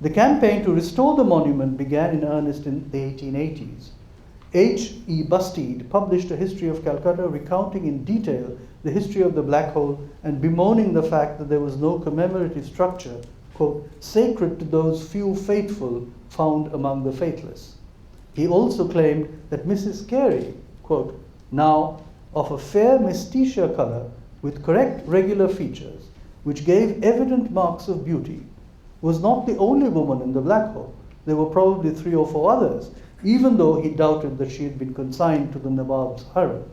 The campaign to restore the monument began in earnest in the 1880s. H.E. Bastide published a history of Calcutta recounting in detail the history of the Black Hole and bemoaning the fact that there was no commemorative structure, quote, sacred to those few faithful found among the faithless. He also claimed that Mrs. Carey, quote, now of a fair mestitia color with correct regular features, which gave evident marks of beauty, was not the only woman in the Black Hole. There were probably 3 or 4 others, even though he doubted that she had been consigned to the Nawab's harem.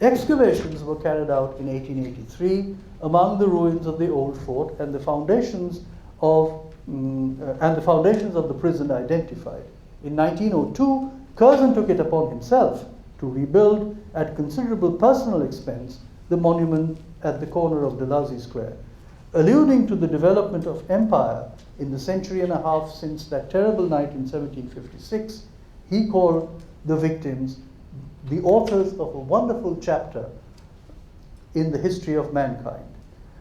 Excavations were carried out in 1883 among the ruins of the old fort and the foundations of the prison identified. In 1902, Curzon took it upon himself to rebuild, at considerable personal expense, the monument at the corner of Dalhousie Square. Alluding to the development of empire in the century and a half since that terrible night in 1756, he called the victims the authors of a wonderful chapter in the history of mankind.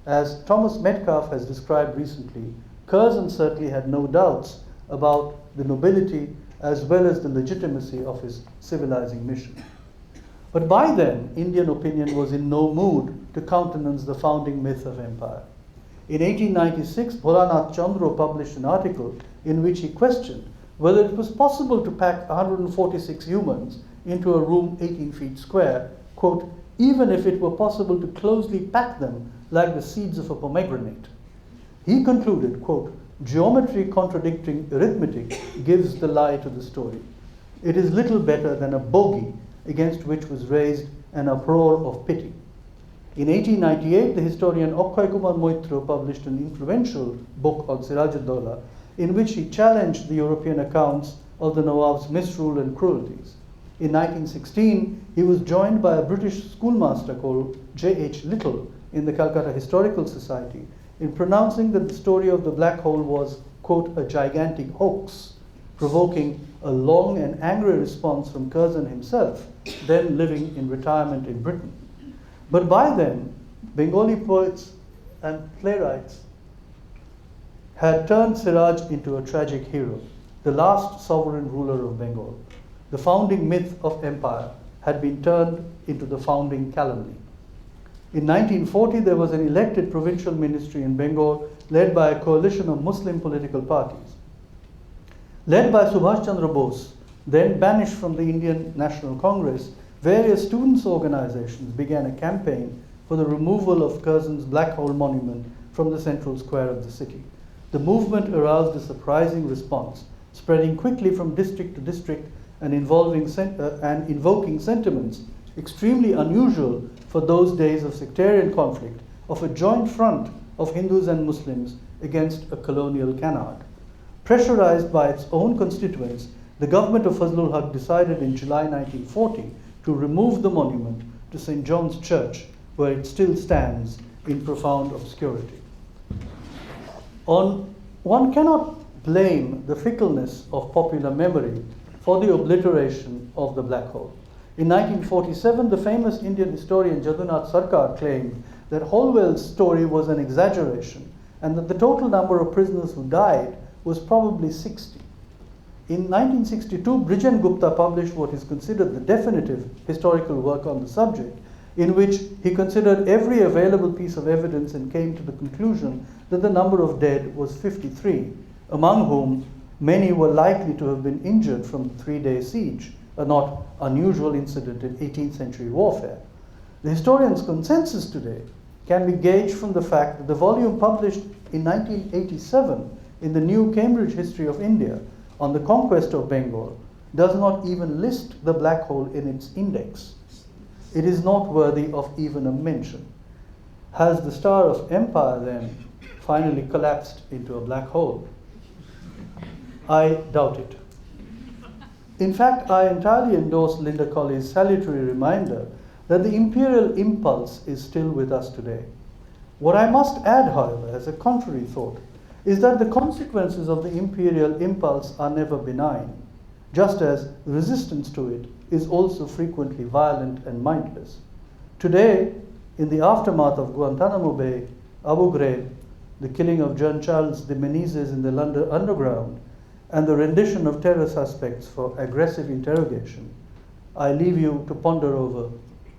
As Thomas Metcalfe has described recently, Curzon certainly had no doubts about the nobility as well as the legitimacy of his civilizing mission. But by then, Indian opinion was in no mood to countenance the founding myth of empire. In 1896, Bholanath Chandra published an article in which he questioned whether it was possible to pack 146 humans into a room 18 feet square, quote, even if it were possible to closely pack them like the seeds of a pomegranate. He concluded, quote, geometry contradicting arithmetic gives the lie to the story. It is little better than a bogey against which was raised an uproar of pity. In 1898, the historian Akhay Kumar Moitra published an influential book on Siraj-ud-Dawla in which he challenged the European accounts of the Nawab's misrule and cruelties. In 1916, he was joined by a British schoolmaster called J.H. Little in the Calcutta Historical Society in pronouncing that the story of the Black Hole was, quote, a gigantic hoax, provoking a long and angry response from Curzon himself, then living in retirement in Britain. But by then, Bengali poets and playwrights had turned Siraj into a tragic hero, the last sovereign ruler of Bengal. The founding myth of empire had been turned into the founding calumny. In 1940, there was an elected provincial ministry in Bengal led by a coalition of Muslim political parties. Led by Subhash Chandra Bose, then banished from the Indian National Congress, various students' organizations began a campaign for the removal of Curzon's Black Hole monument from the central square of the city. The movement aroused a surprising response, spreading quickly from district to district and invoking sentiments extremely unusual for those days of sectarian conflict, of a joint front of Hindus and Muslims against a colonial canard. Pressurized by its own constituents, the government of Fazlul Haq decided in July 1940 to remove the monument to St. John's Church, where it still stands in profound obscurity. One cannot blame the fickleness of popular memory for the obliteration of the Black Hole. In 1947, the famous Indian historian Jadunath Sarkar claimed that Holwell's story was an exaggeration and that the total number of prisoners who died was probably 60. In 1962, Brijen Gupta published what is considered the definitive historical work on the subject, in which he considered every available piece of evidence and came to the conclusion that the number of dead was 53, among whom many were likely to have been injured from the 3-day siege, a not unusual incident in 18th century warfare. The historian's consensus today can be gauged from the fact that the volume published in 1987 in the New Cambridge History of India on the conquest of Bengal does not even list the black hole in its index. It is not worthy of even a mention. Has the star of empire then finally collapsed into a black hole? I doubt it. In fact, I entirely endorse Linda Colley's salutary reminder that the imperial impulse is still with us today. What I must add, however, as a contrary thought, is that the consequences of the imperial impulse are never benign, just as resistance to it is also frequently violent and mindless. Today, in the aftermath of Guantanamo Bay, Abu Ghraib, the killing of Jean-Charles de Menezes in the London Underground, and the rendition of terror suspects for aggressive interrogation, I leave you to ponder over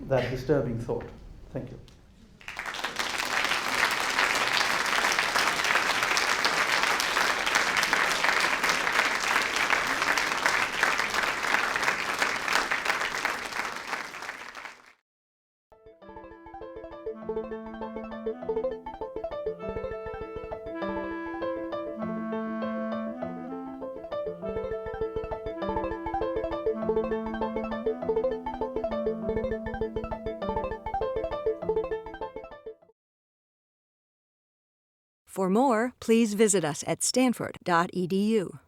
that disturbing thought. Thank you. For more, please visit us at stanford.edu.